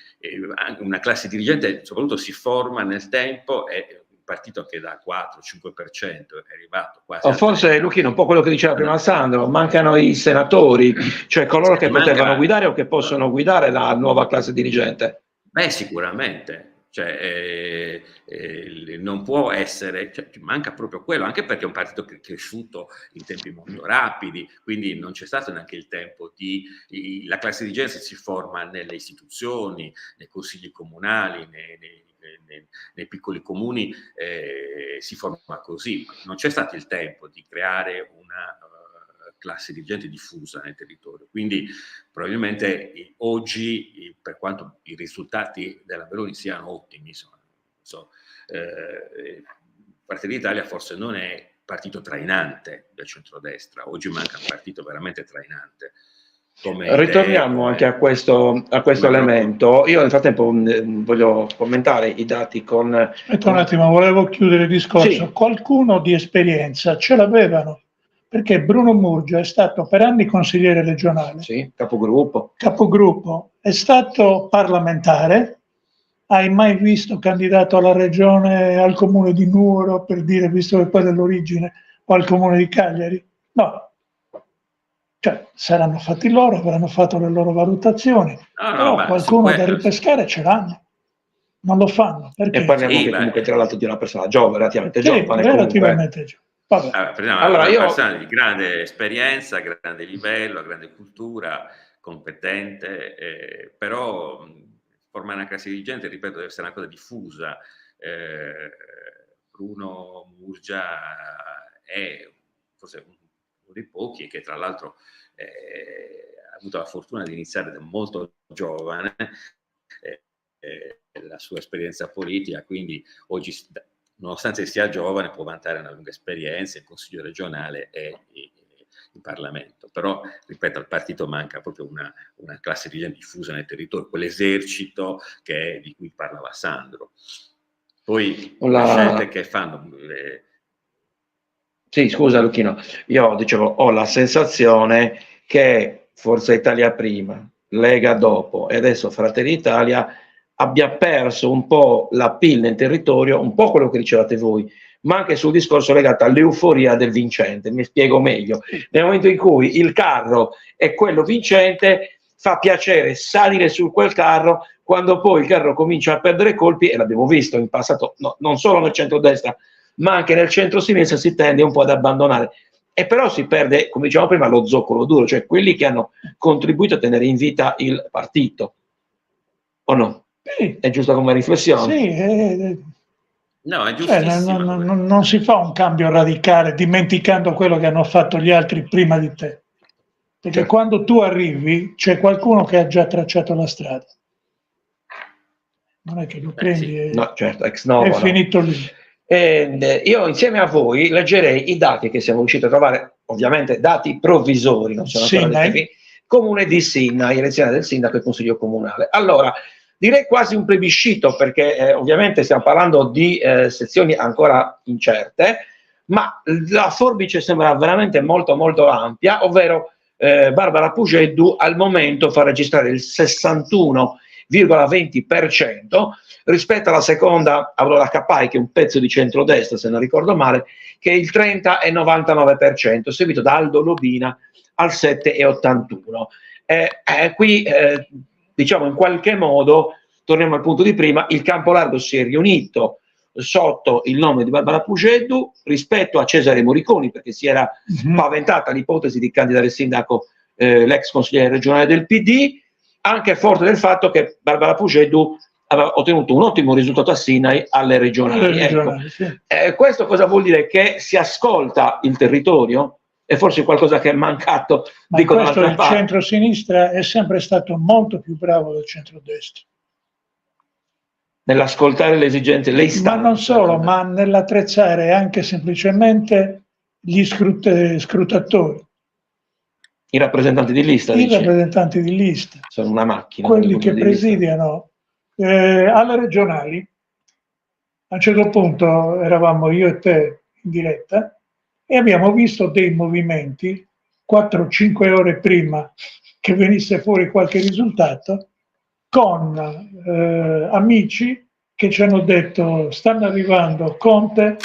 una classe dirigente, soprattutto si forma nel tempo e partito che da 4-5% è arrivato quasi o forse Luchino, un po' quello che diceva prima Sandro, mancano i senatori, cioè coloro che potevano guidare o che possono guidare la nuova classe dirigente. Beh, sicuramente, cioè, non può essere, cioè, manca proprio quello, anche perché è un partito che è cresciuto in tempi molto rapidi, quindi non c'è stato neanche il tempo la classe dirigente si forma nelle istituzioni, nei consigli comunali, nei piccoli comuni, si forma così. Non c'è stato il tempo di creare una classe dirigente diffusa nel territorio. Quindi probabilmente oggi, per quanto i risultati della Meloni siano ottimi, Fratelli d'Italia forse non è partito trainante del centrodestra. Oggi manca un partito veramente trainante. Ritorniamo anche a questo elemento. Io nel frattempo voglio commentare i dati con... Aspetta un attimo, volevo chiudere il discorso. Sì. Qualcuno di esperienza ce l'avevano, perché Bruno Murgia è stato per anni consigliere regionale. Sì, capogruppo. È stato parlamentare. Hai mai visto candidato alla regione, al comune di Nuoro, per dire, visto che poi dell'origine, o al comune di Cagliari? No. Cioè, saranno fatti loro, avranno fatto le loro valutazioni, però qualcuno da ripescare ce l'hanno, non lo fanno. Perché? E parliamo anche comunque tra l'altro di una persona giovane, relativamente giovane. Relativamente giovane. Allora, una persona di grande esperienza, grande livello, grande cultura, competente, però formare una classe dirigente, ripeto, deve essere una cosa diffusa. Bruno Murgia è forse uno dei pochi che tra l'altro ha avuto la fortuna di iniziare da molto giovane la sua esperienza politica, quindi oggi nonostante sia giovane può vantare una lunga esperienza in Consiglio regionale e in Parlamento, però ripeto, al partito manca proprio una classe dirigente diffusa nel territorio, quell'esercito di cui parlava Sandro. Poi le scelte che fanno... Sì, scusa Luchino, io dicevo, ho la sensazione che Forza Italia prima, Lega dopo e adesso Fratelli d'Italia abbia perso un po' l'appeal nel territorio, un po' quello che dicevate voi, ma anche sul discorso legato all'euforia del vincente. Mi spiego meglio. Nel momento in cui il carro è quello vincente, fa piacere salire su quel carro, quando poi il carro comincia a perdere colpi, e l'abbiamo visto in passato, no, non solo nel centrodestra, ma anche nel centro-sinistra si tende un po' ad abbandonare. E però si perde, come dicevamo prima, lo zoccolo duro, cioè quelli che hanno contribuito a tenere in vita il partito. o no? Sì. È giusto come riflessione? Sì, No, è cioè, giustissimo. non si fa un cambio radicale dimenticando quello che hanno fatto gli altri prima di te. Perché Certo. quando tu arrivi c'è qualcuno che ha già tracciato la strada. Non è che lo prendi Sì. e No, certo, ex è novo, no. finito lì. Io insieme a voi leggerei i dati che siamo riusciti a trovare, ovviamente dati provvisori, non sono ancora Sinai. definiti, comune di Sinai, elezione del sindaco e del consiglio comunale. Allora, direi quasi un plebiscito, perché ovviamente stiamo parlando di sezioni ancora incerte, ma la forbice sembra veramente molto molto ampia, ovvero Barbara Pugeddu al momento fa registrare il 61,20% rispetto alla seconda Aurora Capai, che è un pezzo di centrodestra se non ricordo male, che è il 30,99%, seguito da Aldo Lobina al 7,81%. Qui diciamo in qualche modo, torniamo al punto di prima, il campo largo si è riunito sotto il nome di Barbara Pugeddu rispetto a Cesare Moriconi, perché si era paventata l'ipotesi di candidare il sindaco l'ex consigliere regionale del PD, anche forte del fatto che Barbara Pugeddu aveva ottenuto un ottimo risultato a Sinai alle regionali. Ecco. Sì. Questo cosa vuol dire? Che si ascolta il territorio? E forse qualcosa che è mancato, Ma dico questo dall'altra il parte. centro-sinistra è sempre stato molto più bravo del centro-destra. Nell'ascoltare le esigenze, le istanze. Ma non solo, ma nell'attrezzare anche semplicemente gli scrutatori. I rappresentanti di lista, I dici? rappresentanti di lista. Sono una macchina. Quelli che presidiano alle regionali. A un certo punto eravamo io e te in diretta e abbiamo visto dei movimenti 4-5 ore prima che venisse fuori qualche risultato con amici che ci hanno detto stanno arrivando Conte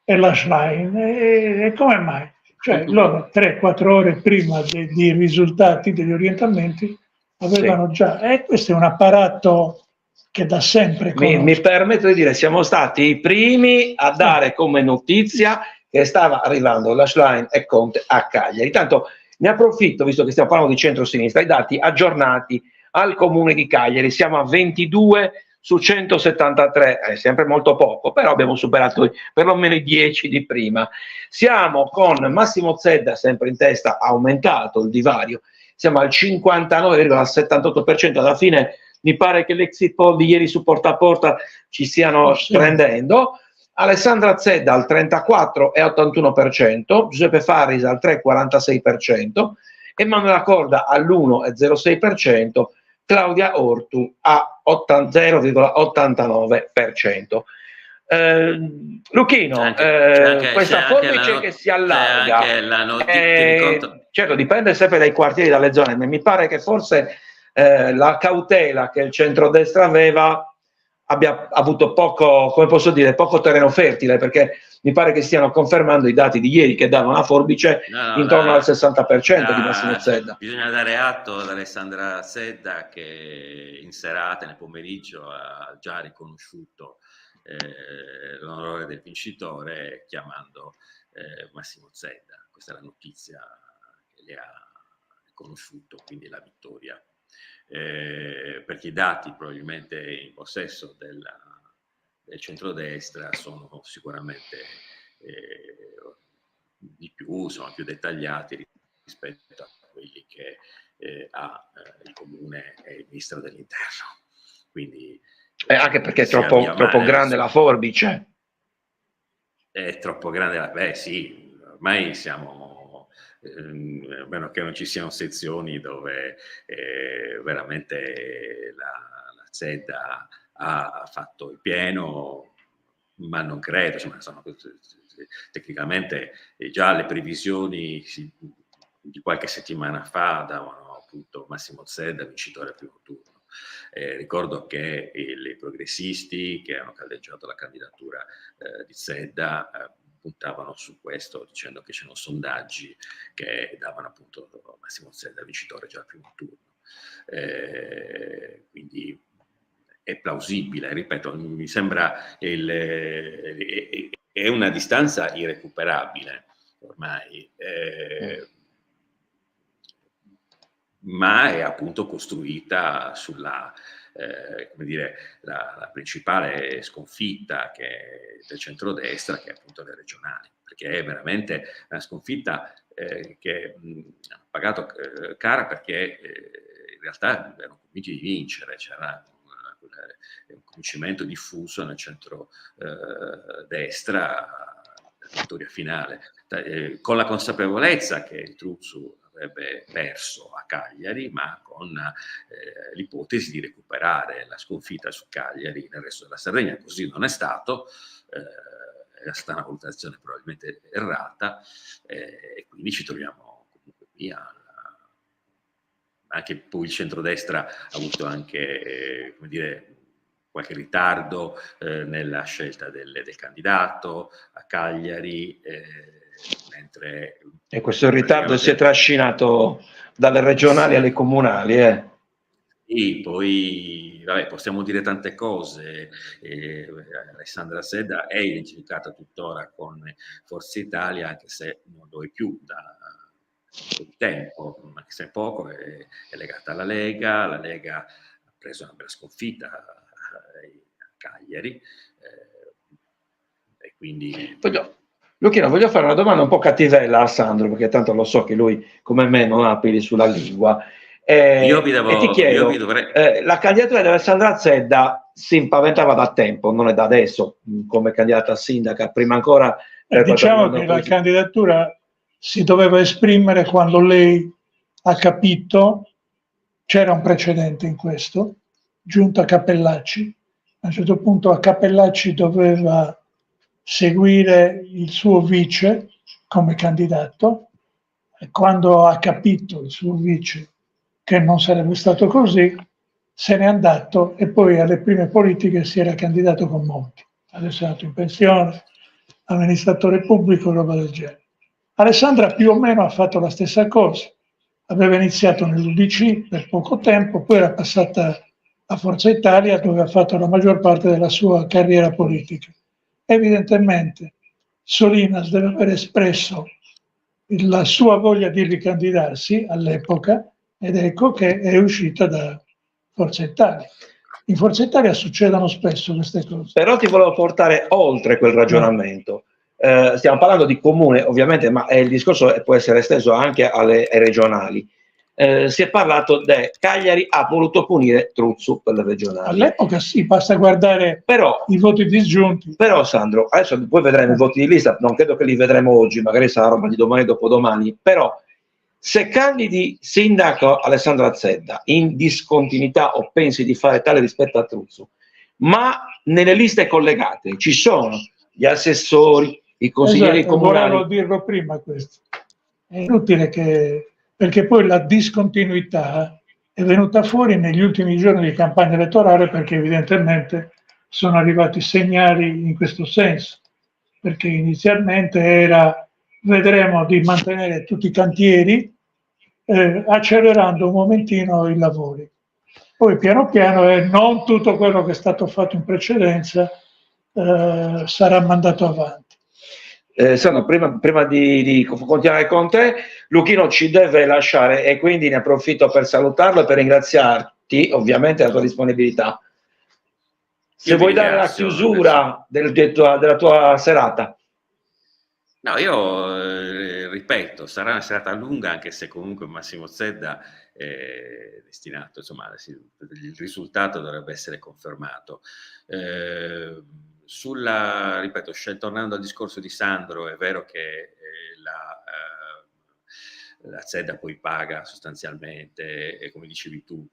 e la Schlein e come mai? Cioè loro 3-4 ore prima dei risultati, degli orientamenti avevano già, e questo è un apparato che da sempre mi permetto di dire, siamo stati i primi a dare come notizia che stava arrivando la Schlein e Conte a Cagliari. Tanto ne approfitto, visto che stiamo parlando di centro-sinistra, i dati aggiornati al comune di Cagliari, siamo a 22 su 173, è sempre molto poco, però abbiamo superato perlomeno i 10 di prima. Siamo con Massimo Zedda sempre in testa, aumentato il divario, siamo al 59,78%, alla fine mi pare che l'exit poll di ieri su Porta a Porta ci stiano prendendo. Alessandra Zedda al 34,81%, Giuseppe Faris al 3,46%, Emanuela Corda all'1,06%, Claudia Ortu a 0,89%. Luchino, questa forbice che si allarga, certo dipende sempre dai quartieri, dalle zone, ma mi pare che forse la cautela che il centrodestra aveva abbia avuto poco, come posso dire, poco terreno fertile, perché mi pare che stiano confermando i dati di ieri che davano una forbice intorno al 60% di Massimo Zedda. Bisogna dare atto ad Alessandra Zedda che in serata, nel pomeriggio, ha già riconosciuto l'onore del vincitore chiamando Massimo Zedda. Questa è la notizia che le ha riconosciuto, quindi la vittoria. Perché i dati probabilmente in possesso del centrodestra sono sicuramente di più, sono più dettagliati rispetto a quelli che ha il Comune e il Ministro dell'Interno. Quindi anche perché è troppo grande la forbice. È troppo grande, sì, ormai siamo... a meno che non ci siano sezioni dove veramente la Zedda ha fatto il pieno, ma non credo, insomma, tecnicamente già le previsioni di qualche settimana fa davano appunto Massimo Zedda vincitore al primo turno. Ricordo che i progressisti che hanno caldeggiato la candidatura di Zedda puntavano su questo dicendo che c'erano sondaggi che davano appunto Massimo Zedda vincitore già al primo turno. Quindi è plausibile, ripeto, mi sembra è una distanza irrecuperabile ormai. ma è appunto costruita sulla, come dire, la principale sconfitta del centrodestra, che è appunto le regionali, perché è veramente una sconfitta che ha pagato cara, perché in realtà erano convinti di vincere, c'era un convincimento diffuso nel centro-destra, la vittoria finale, con la consapevolezza che il Truzzu avrebbe perso a Cagliari, ma con l'ipotesi di recuperare la sconfitta su Cagliari nel resto della Sardegna. Così non è stato, è stata una valutazione probabilmente errata, e quindi ci troviamo comunque qui anche poi il centrodestra ha avuto anche, come dire, qualche ritardo nella scelta del candidato a Cagliari, mentre... E questo ritardo si è trascinato dalle regionali alle comunali. Sì, poi vabbè, possiamo dire tante cose. Alessandra Zedda è identificata tuttora con Forza Italia, anche se non lo è più da un po' di tempo, anche se poco, è legata alla Lega. La Lega ha preso una bella sconfitta a Cagliari, e quindi... Luchino, voglio fare una domanda un po' cattivella a Sandro, perché tanto lo so che lui, come me, non ha peli sulla lingua. Io ti chiedo, la candidatura di Alessandra Zedda si impaventava da tempo, non è da adesso, come candidata a sindaca, prima ancora... diciamo che la candidatura si doveva esprimere quando lei ha capito, c'era un precedente in questo, giunta Cappellacci, a un certo punto a Cappellacci doveva seguire il suo vice come candidato, e quando ha capito il suo vice che non sarebbe stato così, se n'è andato, e poi alle prime politiche si era candidato con Monti. Adesso è andato in pensione, amministratore pubblico, roba del genere. Alessandra più o meno ha fatto la stessa cosa, aveva iniziato nell'UDC per poco tempo, poi era passata a Forza Italia, dove ha fatto la maggior parte della sua carriera politica. Evidentemente Solinas deve aver espresso la sua voglia di ricandidarsi all'epoca, ed ecco che è uscita da Forza Italia. In Forza Italia succedono spesso queste cose. Però ti volevo portare oltre quel ragionamento. Stiamo parlando di comune, ovviamente, ma il discorso può essere esteso anche alle regionali. Si è parlato che Cagliari ha voluto punire Truzzu per le regionali. All'epoca sì, basta guardare i voti disgiunti. Però Sandro, adesso poi vedremo i voti di lista, non credo che li vedremo oggi, magari sarà roba di domani, dopodomani, però se candidi sindaco Alessandra Zedda in discontinuità o pensi di fare tale rispetto a Truzzu, ma nelle liste collegate ci sono gli assessori, i consiglieri comunali. Volevo dirlo prima questo. È inutile perché poi la discontinuità è venuta fuori negli ultimi giorni di campagna elettorale, perché evidentemente sono arrivati segnali in questo senso, perché inizialmente era vedremo di mantenere tutti i cantieri accelerando un momentino i lavori. Poi piano piano non tutto quello che è stato fatto in precedenza sarà mandato avanti. Sandro, prima di continuare con te, Luchino ci deve lasciare e quindi ne approfitto per salutarlo e per ringraziarti ovviamente della tua disponibilità. Se vuoi dare la chiusura della tua serata. No, io ripeto, sarà una serata lunga, anche se comunque Massimo Zedda è destinato, insomma, il risultato dovrebbe essere confermato. Ripeto, tornando al discorso di Sandro, è vero che la Zedda poi paga sostanzialmente, e come dicevi tu,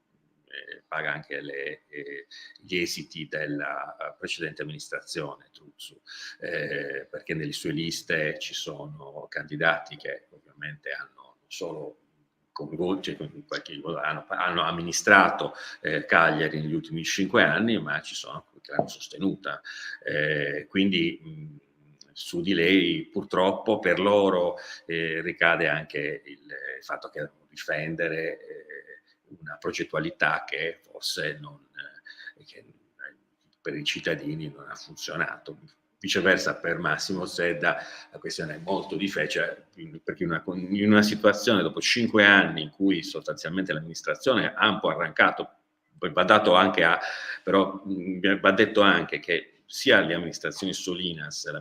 paga anche gli esiti della precedente amministrazione Truzzu, perché nelle sue liste ci sono candidati che ovviamente hanno non solo hanno amministrato Cagliari negli ultimi 5 anni, ma ci sono che l'hanno sostenuta. Quindi su di lei, purtroppo per loro, ricade anche il fatto che devono difendere una progettualità che forse che per i cittadini non ha funzionato. Viceversa per Massimo Zedda la questione è molto difficile, perché in una situazione dopo 5 anni in cui sostanzialmente l'amministrazione ha un po' arrancato, poi va detto anche che sia le amministrazioni Solinas e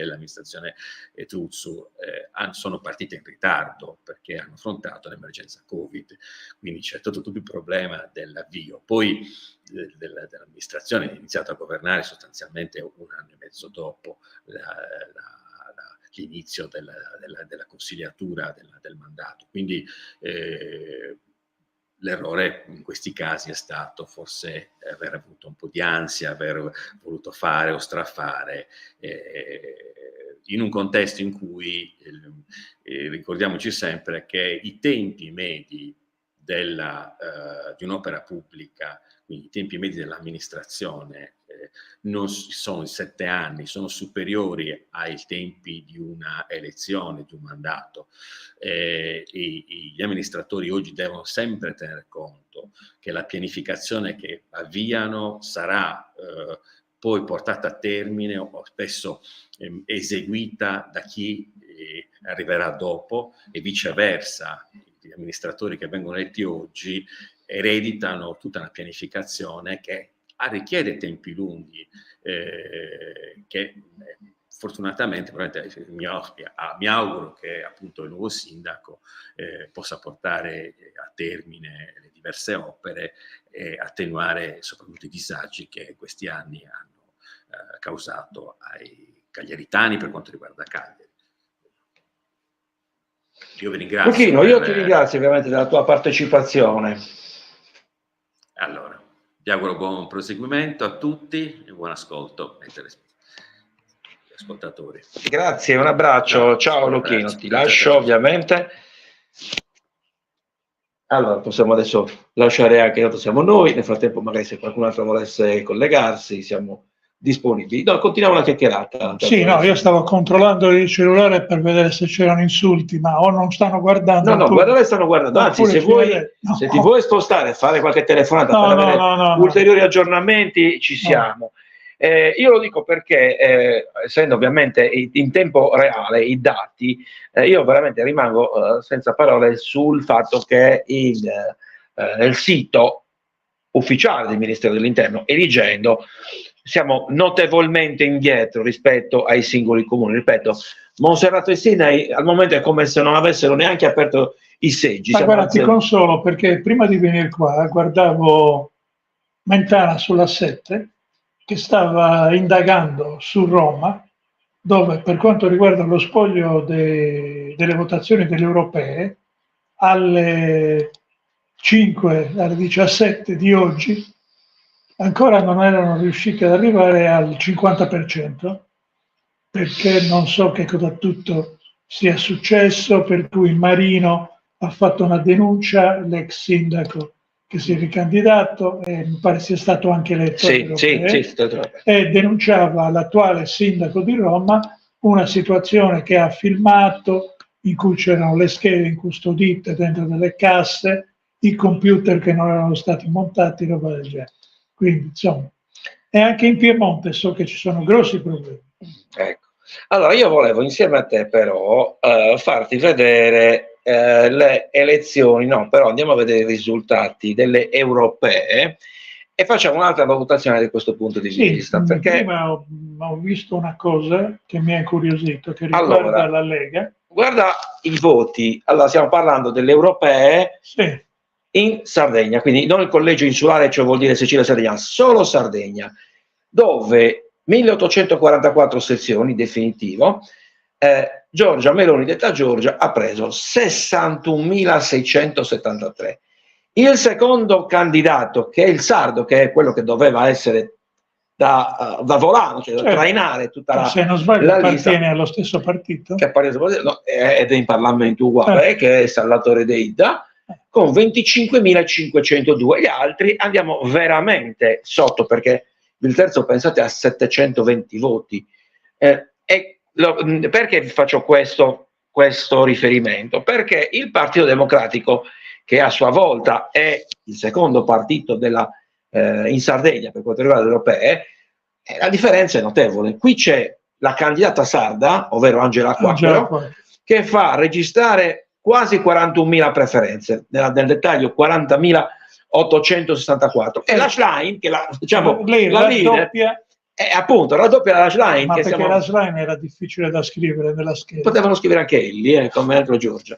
l'amministrazione Truzzu sono partite in ritardo perché hanno affrontato l'emergenza Covid, quindi c'è tutto il problema dell'avvio. Poi dell'amministrazione è iniziato a governare sostanzialmente 1 anno e mezzo dopo l'inizio della consigliatura del mandato, quindi l'errore in questi casi è stato forse aver avuto un po' di ansia, aver voluto fare o strafare, in un contesto in cui ricordiamoci sempre che i tempi medi di un'opera pubblica, quindi i tempi medi dell'amministrazione, non sono 7 anni, sono superiori ai tempi di una elezione, di un mandato. Gli amministratori oggi devono sempre tener conto che la pianificazione che avviano sarà poi portata a termine o spesso eseguita da chi arriverà dopo, e viceversa. Gli amministratori che vengono eletti oggi ereditano tutta una pianificazione che richiede tempi lunghi, che fortunatamente mi auguro che appunto il nuovo sindaco possa portare a termine le diverse opere e attenuare soprattutto i disagi che questi anni hanno causato ai cagliaritani per quanto riguarda Cagliari. Io vi ringrazio. Luchino, io ti ringrazio ovviamente della tua partecipazione. Allora, vi auguro buon proseguimento a tutti e buon ascolto ai ascoltatori. Grazie, un abbraccio. Ciao Luchino, ti lascio ovviamente. Allora, possiamo adesso lasciare anche, siamo noi, nel frattempo magari se qualcun altro volesse collegarsi siamo disponibili. No, continuiamo la chiacchierata. Sì, no, io stavo controllando il cellulare per vedere se c'erano insulti, ma o non stanno guardando. No, guardate, stanno guardando. Anzi, se ti vuoi spostare, fare qualche telefonata per avere ulteriori aggiornamenti, ci siamo. Io lo dico perché, essendo ovviamente in tempo reale i dati, io veramente rimango senza parole sul fatto che nel sito ufficiale del Ministero dell'Interno, Eligendo, siamo notevolmente indietro rispetto ai singoli comuni. Ripeto, Monserrato e Sinai al momento è come se non avessero neanche aperto i seggi. Ma guarda, ti consolo, perché prima di venire qua guardavo Mentana sulla 7 che stava indagando su Roma, dove per quanto riguarda lo spoglio delle votazioni delle europee, alle 5, alle 17 di oggi ancora non erano riusciti ad arrivare al 50%, perché non so che cosa tutto sia successo, per cui Marino ha fatto una denuncia, l'ex sindaco che si è ricandidato e mi pare sia stato anche eletto, e denunciava l'attuale sindaco di Roma una situazione che ha filmato, in cui c'erano le schede incustodite dentro delle casse, i computer che non erano stati montati, roba del genere. Quindi insomma, e anche in Piemonte so che ci sono grossi problemi. Ecco. Allora io volevo insieme a te però farti vedere le elezioni, però andiamo a vedere i risultati delle europee e facciamo un'altra valutazione da questo punto di vista. Perché prima ho visto una cosa che mi ha incuriosito, che riguarda la Lega. Guarda i voti, allora stiamo parlando delle europee in Sardegna, quindi non il collegio insulare, cioè vuol dire Sicilia e Sardegna, solo Sardegna, dove 1844 sezioni, definitivo, Giorgia Meloni, detta Giorgia, ha preso 61.673. Il secondo candidato, che è il sardo, che è quello che doveva essere da volano, cioè da trainare tutta la lista. Se non sbaglio appartiene allo stesso partito? Che ed è in Parlamento uguale, che è Salvatore De Ida, con 25.502. Gli altri andiamo veramente sotto, perché il terzo, pensate, ha 720 voti. Perché vi faccio questo riferimento? Perché il Partito Democratico, che a sua volta è il secondo partito in Sardegna per quanto riguarda le europee, La differenza è notevole. Qui c'è la candidata sarda, ovvero Angela Quaquero, che fa registrare quasi 41.000 preferenze, nel dettaglio 40.864. E la Schlein, che diciamo, la leader, appunto, raddoppia la Schlein. Ma perché la Schlein era difficile da scrivere nella scheda. Potevano scrivere anche Ellie, come altro Giorgia.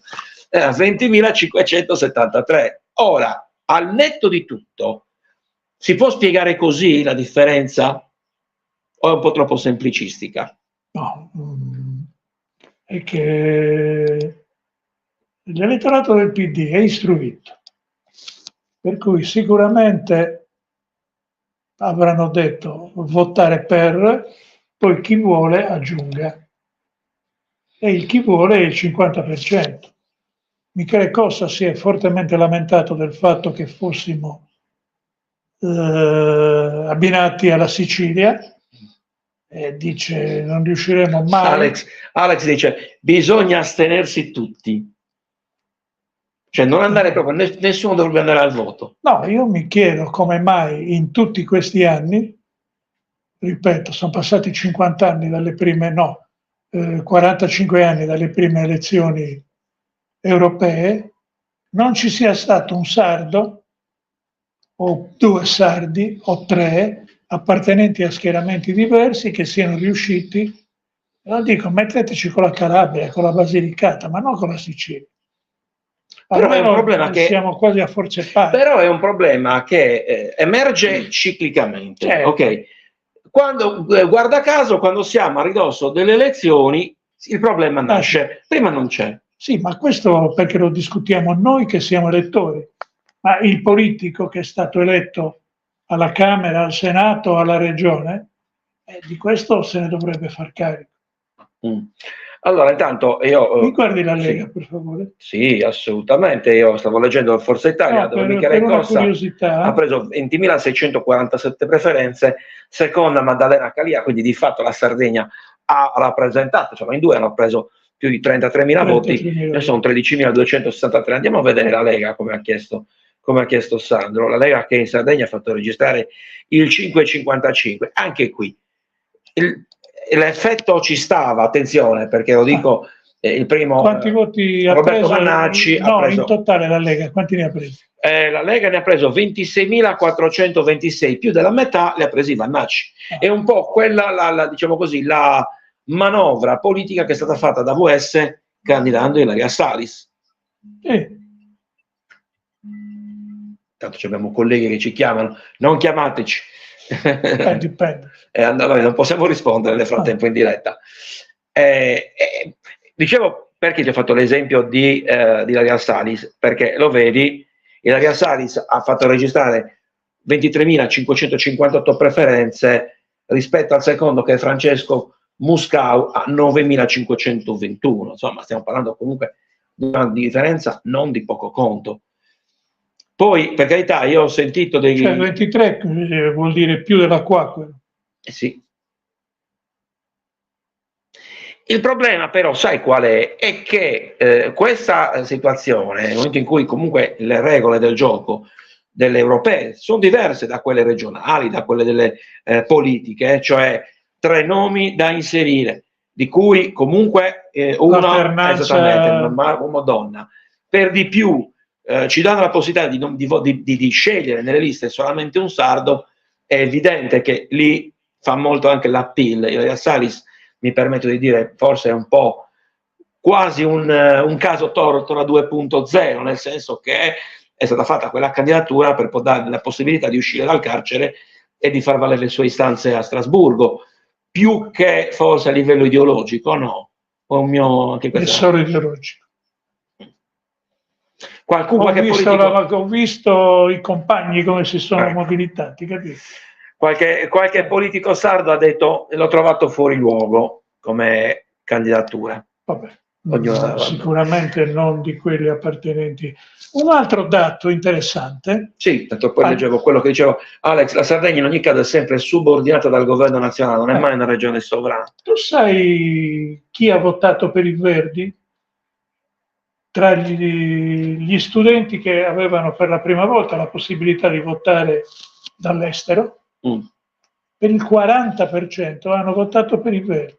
Era 20.573. Ora, al netto di tutto, si può spiegare così la differenza? O è un po' troppo semplicistica? No, è che l'elettorato del PD è istruito, per cui sicuramente avranno detto votare per, poi chi vuole aggiunga, e il chi vuole è il 50%. Michele Costa si è fortemente lamentato del fatto che fossimo abbinati alla Sicilia, e dice non riusciremo mai. Alex dice bisogna astenersi tutti, cioè non andare proprio, nessuno dovrebbe andare al voto. No, io mi chiedo come mai in tutti questi anni, ripeto, sono passati 50 anni dalle prime, 45 anni dalle prime elezioni europee, non ci sia stato un sardo o 2 sardi o 3 appartenenti a schieramenti diversi che siano riusciti, non dico metteteci con la Calabria, con la Basilicata, ma non con la Sicilia. Però è un problema che siamo quasi a forze pari. Però è un problema che emerge ciclicamente. Certo. Ok, quando guarda caso, quando siamo a ridosso delle elezioni, il problema nasce. Prima non c'è. Sì, ma questo perché lo discutiamo noi che siamo elettori, ma il politico che è stato eletto alla Camera, al Senato, alla Regione, di questo se ne dovrebbe far carico. Allora, intanto io... Mi guardi la Lega, per favore? Sì, assolutamente. Io stavo leggendo Forza Italia, dove Michele Costa ha preso 20.647 preferenze, seconda Maddalena Calia, quindi di fatto la Sardegna ha rappresentato, cioè in due hanno preso più di 33.000 voti, ne sono 13.263. Andiamo a vedere la Lega, come ha chiesto Sandro. La Lega che in Sardegna ha fatto registrare il 5,55. Anche qui l'effetto ci stava, attenzione, perché lo dico, il primo... Quanti voti ha Roberto preso? Vannacci ha preso... in totale la Lega, quanti ne ha presi? La Lega ne ha preso 26.426, più della metà le ha presi Vannacci. È un po' quella, diciamo così, la manovra politica che è stata fatta da VS candidando Ilaria Salis. Tanto abbiamo colleghi che ci chiamano, non chiamateci. Dipende. Allora non possiamo rispondere nel frattempo in diretta. Dicevo, perché ti ho fatto l'esempio di Ilaria Salis? Perché lo vedi, Ilaria Salis ha fatto registrare 23.558 preferenze rispetto al secondo, che è Francesco Muscau, a 9.521. Insomma, stiamo parlando comunque di una differenza non di poco conto. Poi, per carità, io ho sentito dei... Cioè 23 vuol dire più della Quaquero. Sì. Il problema però, sai qual è? È che questa situazione, nel momento in cui comunque le regole del gioco delle europee sono diverse da quelle regionali, da quelle delle politiche, cioè 3 nomi da inserire, di cui comunque uno, esattamente, uomo-donna, per di più ci danno la possibilità di scegliere nelle liste solamente un sardo, è evidente che lì fa molto anche l'appeal. Ilaria Salis, mi permetto di dire, forse è un po' quasi un caso Tortora 2.0, nel senso che è stata fatta quella candidatura per dare la possibilità di uscire dal carcere e di far valere le sue istanze a Strasburgo, più che forse a livello ideologico, no? È solo ideologico. Ho visto i compagni come si sono mobilitati, capito? Qualche politico sardo ha detto l'ho trovato fuori luogo come candidatura. Vabbè, sicuramente non di quelli appartenenti. Un altro dato interessante. Sì, tanto poi leggevo quello che dicevo Alex, la Sardegna in ogni caso è sempre subordinata dal governo nazionale, non è mai una regione sovrana. Tu sai chi ha votato per i Verdi? Tra gli studenti che avevano per la prima volta la possibilità di votare dall'estero, per il 40% hanno votato per i Verdi.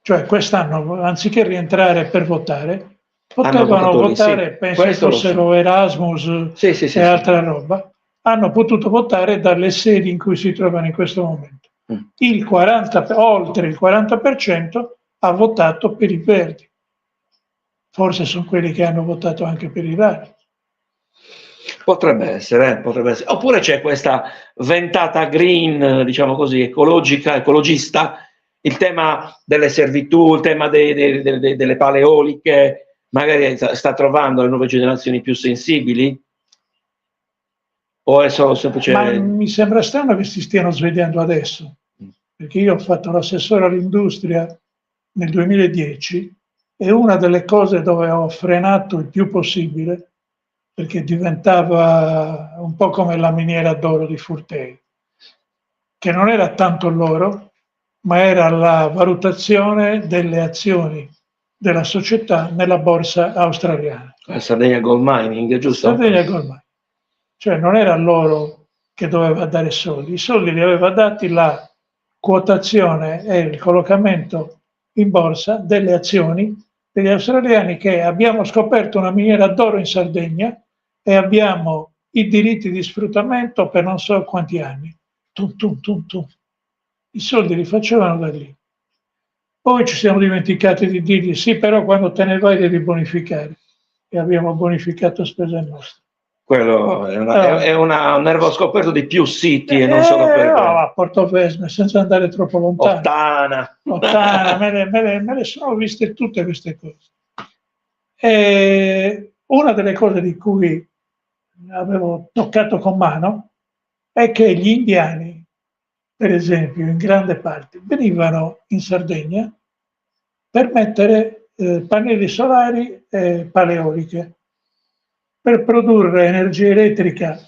Cioè quest'anno, anziché rientrare per votare, potevano votare, sì, penso fossero Erasmus e altra roba, hanno potuto votare dalle sedi in cui si trovano in questo momento. Oltre il 40% ha votato per i Verdi. Forse sono quelli che hanno votato anche per i Rari. Potrebbe essere. Oppure c'è questa ventata green, diciamo così, ecologista, il tema delle servitù, il tema delle pale eoliche, magari sta trovando le nuove generazioni più sensibili? O è solo semplice... Ma mi sembra strano che si stiano svegliando adesso, perché io ho fatto l'assessore all'industria nel 2010 e una delle cose dove ho frenato il più possibile, perché diventava un po' come la miniera d'oro di Furtei, che non era tanto l'oro, ma era la valutazione delle azioni della società nella borsa australiana. Sardegna Gold Mining, giusto? Sardegna Gold Mining. Cioè non era l'oro che doveva dare soldi, i soldi li aveva dati la quotazione e il collocamento in borsa delle azioni degli australiani, che abbiamo scoperto una miniera d'oro in Sardegna e abbiamo i diritti di sfruttamento per non so quanti anni. I soldi li facevano da lì. Poi ci siamo dimenticati di dirgli sì, però quando te ne vai devi bonificare, e abbiamo bonificato a spese nostre. Quello è un nervo scoperto di più siti e non solo per... No, a Portovesme, senza andare troppo lontano. Ottana, me le sono viste tutte queste cose. E una delle cose di cui avevo toccato con mano è che gli indiani, per esempio, in grande parte, venivano in Sardegna per mettere pannelli solari e pale eoliche, per produrre energia elettrica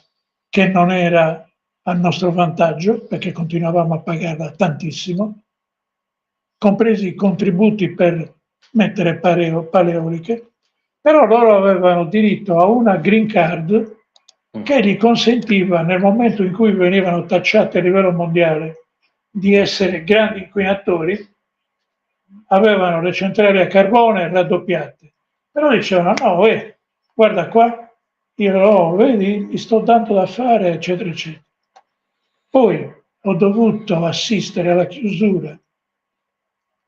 che non era a nostro vantaggio, perché continuavamo a pagarla tantissimo, compresi i contributi per mettere pale eoliche, però loro avevano diritto a una green card che gli consentiva, nel momento in cui venivano tacciati a livello mondiale di essere grandi inquinatori, avevano le centrali a carbone raddoppiate, però dicevano no, guarda qua, io vedi, gli sto dando da fare, eccetera, eccetera. Poi ho dovuto assistere alla chiusura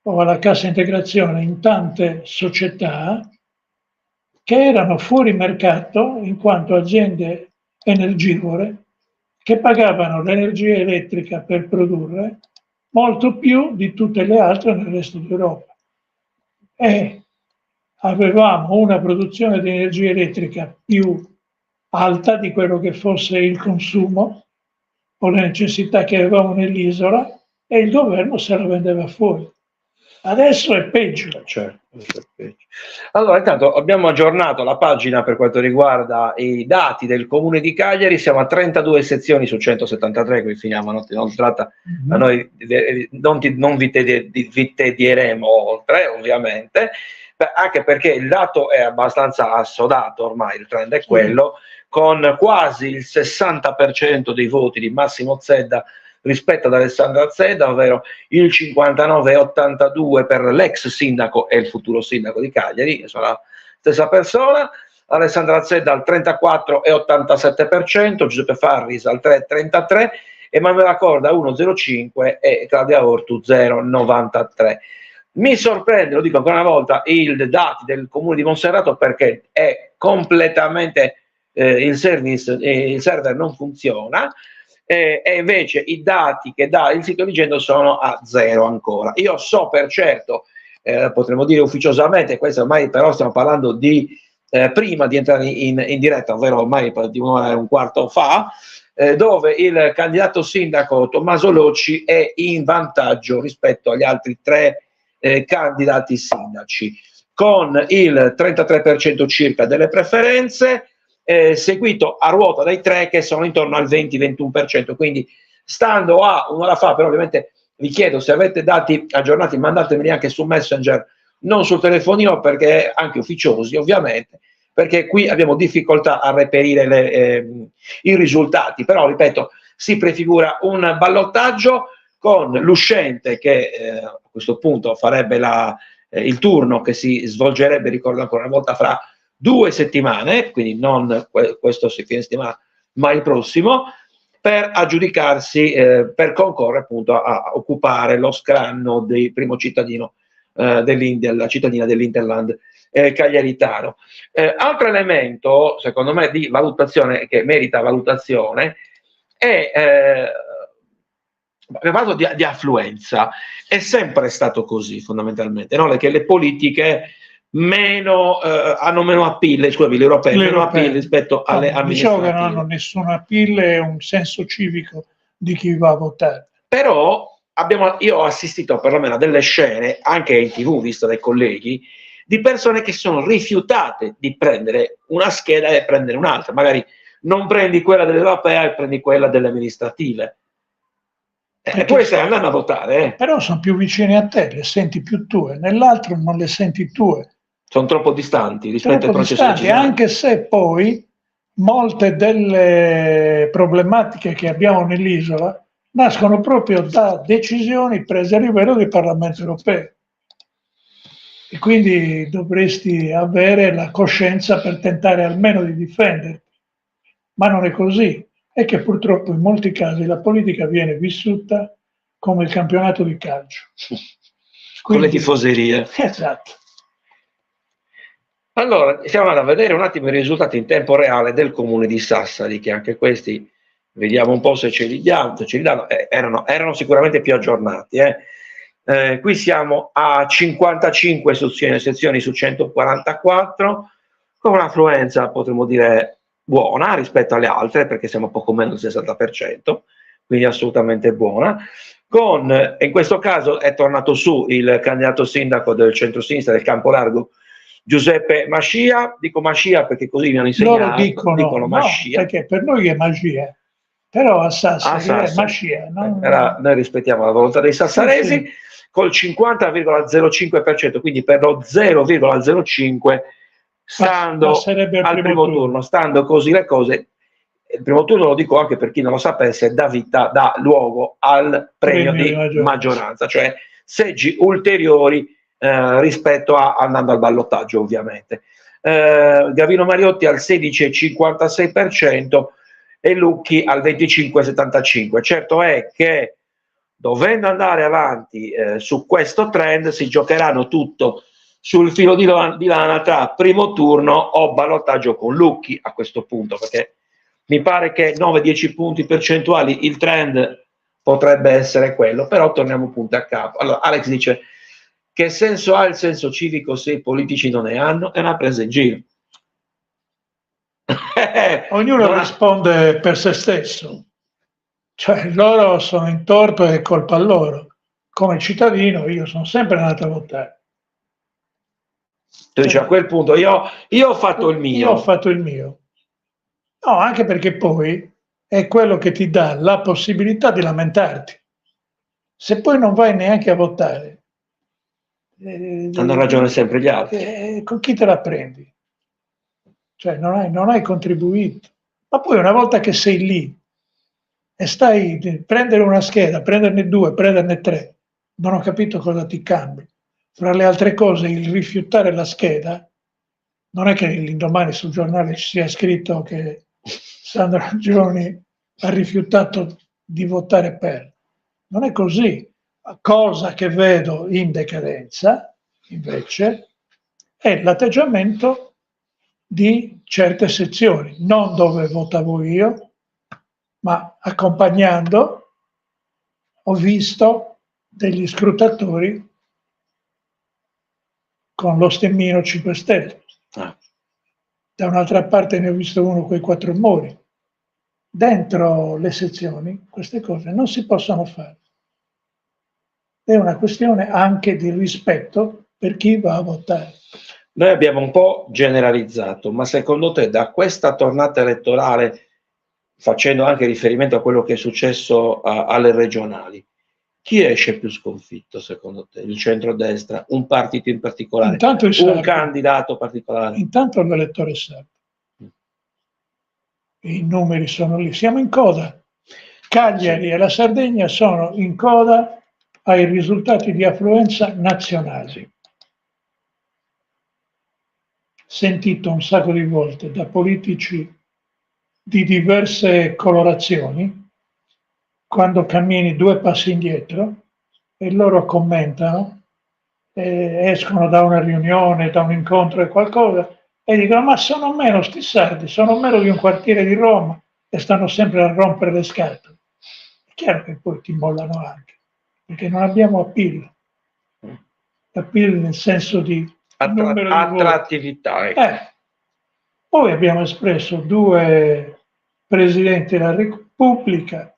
o alla cassa integrazione in tante società che erano fuori mercato in quanto aziende energivore che pagavano l'energia elettrica per produrre molto più di tutte le altre nel resto d'Europa. E avevamo una produzione di energia elettrica più alta di quello che fosse il consumo o le necessità che avevamo nell'isola, e il governo se la vendeva fuori. Adesso è peggio. Certo. Allora, intanto abbiamo aggiornato la pagina per quanto riguarda i dati del Comune di Cagliari, siamo a 32 sezioni su 173, qui finiamo, non tratta, a noi non vi tedieremo oltre, ovviamente, anche perché il dato è abbastanza assodato ormai, il trend è quello, con quasi il 60% dei voti di Massimo Zedda rispetto ad Alessandra Zedda, ovvero il 59,82 per l'ex sindaco e il futuro sindaco di Cagliari, che sono la stessa persona. Alessandra Zedda al 34,87%, Giuseppe Farris al 3,33%, Emanuela Corda 1,05% e Claudia Ortu 0,93%. Mi sorprende, lo dico ancora una volta, i dati del Comune di Monserrato, perché è completamente il server non funziona, e invece i dati che dà il sito Vigendo sono a 0 ancora. Io so per certo, potremmo dire ufficiosamente, questo ormai però stiamo parlando di prima di entrare in diretta, ovvero ormai di un'ora e un quarto fa, dove il candidato sindaco Tommaso Locci è in vantaggio rispetto agli altri tre candidati sindaci, con il 33% circa delle preferenze, seguito a ruota dai tre che sono intorno al 20-21%, quindi stando a un'ora fa, però ovviamente vi chiedo, se avete dati aggiornati mandatemeli anche su Messenger, non sul telefonino, perché anche ufficiosi ovviamente, perché qui abbiamo difficoltà a reperire i risultati, però ripeto, si prefigura un ballottaggio con l'uscente che a questo punto farebbe il turno che si svolgerebbe, ricordo ancora una volta, fra 2 settimane, quindi non questo fine settimana, ma il prossimo, per aggiudicarsi, per concorrere appunto a occupare lo scranno del primo cittadino la cittadina dell'Interland cagliaritano. Altro elemento, secondo me, di valutazione che merita valutazione è parlo di affluenza. È sempre stato così fondamentalmente, no? Che le politiche hanno meno appeal, scusami, le europee meno appeal rispetto alle amministrative. Diciamo che non hanno nessun appeal e un senso civico di chi va a votare. Però io ho assistito perlomeno a delle scene, anche in TV, viste dai colleghi, di persone che sono rifiutate di prendere una scheda e prendere un'altra. Magari non prendi quella dell'europea e prendi quella delle amministrative. Poi stai andando a votare. Però sono più vicine a te, le senti più tue, nell'altro non le senti tue. Sono troppo distanti rispetto al processo decisionale. Anche se poi molte delle problematiche che abbiamo nell'isola nascono proprio da decisioni prese a livello del Parlamento europeo. E quindi dovresti avere la coscienza per tentare almeno di difenderti. Ma non è così. È che purtroppo in molti casi la politica viene vissuta come il campionato di calcio. Quindi, con le tifoserie. Esatto. Allora, stiamo andando a vedere un attimo i risultati in tempo reale del comune di Sassari, che anche questi vediamo un po' se ce li danno. Erano sicuramente più aggiornati. Qui siamo a 55 sezioni su 144, con un'affluenza, potremmo dire, buona rispetto alle altre, perché siamo poco meno del 60%, quindi assolutamente buona. In questo caso è tornato su il candidato sindaco del centro-sinistra del Campo Largo, Giuseppe Mascia. Dico Mascia perché così mi hanno insegnato. Loro dicono Mascia. Perché per noi è magia, però a Sassari è Mascia. No? Noi rispettiamo la volontà dei sassaresi, sì. Col 50,05%, quindi per lo 0,05% stando al primo turno. Stando così le cose, il primo turno, lo dico anche per chi non lo sapesse, dà luogo al premio di maggioranza, cioè seggi ulteriori rispetto a andando al ballottaggio, ovviamente. Gavino Mariotti al 16,56% e Lucchi al 25,75%. Certo è che dovendo andare avanti su questo trend si giocheranno tutto sul filo di lana tra primo turno o ballottaggio con Lucchi a questo punto, perché mi pare che 9-10 punti percentuali il trend potrebbe essere quello, però torniamo punto a capo. Allora Alex dice: che senso ha il senso civico se i politici non ne hanno? È una presa in giro. Ognuno risponde per se stesso, cioè loro sono in torto e è colpa loro. Come cittadino io sono sempre andato a votare. Tu dici, a quel punto io ho fatto il mio. Io ho fatto il mio. No, anche perché poi è quello che ti dà la possibilità di lamentarti. Se poi non vai neanche a votare, hanno ragione sempre gli altri. Con chi te la prendi? Cioè non hai contribuito. Ma poi una volta che sei lì e stai prendere una scheda, prenderne 2, prenderne 3, non ho capito cosa ti cambi. Fra le altre cose, il rifiutare la scheda, non è che l'indomani sul giornale ci sia scritto che Sandra Gioni ha rifiutato di votare per. Non è così. Cosa che vedo in decadenza, invece, è l'atteggiamento di certe sezioni, non dove votavo io, ma accompagnando, ho visto degli scrutatori con lo stemmino 5 Stelle. Da un'altra parte ne ho visto uno con i 4 muri. Dentro le sezioni queste cose non si possono fare. È una questione anche di rispetto per chi va a votare. Noi abbiamo un po' generalizzato, ma secondo te da questa tornata elettorale, facendo anche riferimento a quello che è successo alle regionali, chi esce più sconfitto secondo te? Il centrodestra, un partito in particolare, intanto un candidato particolare? Intanto l'elettore sardo. I numeri sono lì, siamo in coda. Cagliari e la Sardegna sono in coda ai risultati di affluenza nazionali. Sentito un sacco di volte da politici di diverse colorazioni, quando cammini 2 passi indietro e loro commentano, escono da una riunione, da un incontro e qualcosa, e dicono: ma sono meno sti sardi, sono meno di un quartiere di Roma e stanno sempre a rompere le scatole. È chiaro che poi ti mollano anche, perché non abbiamo appeal nel senso di numero di attrattività. voti. Poi abbiamo espresso 2 presidenti della Repubblica,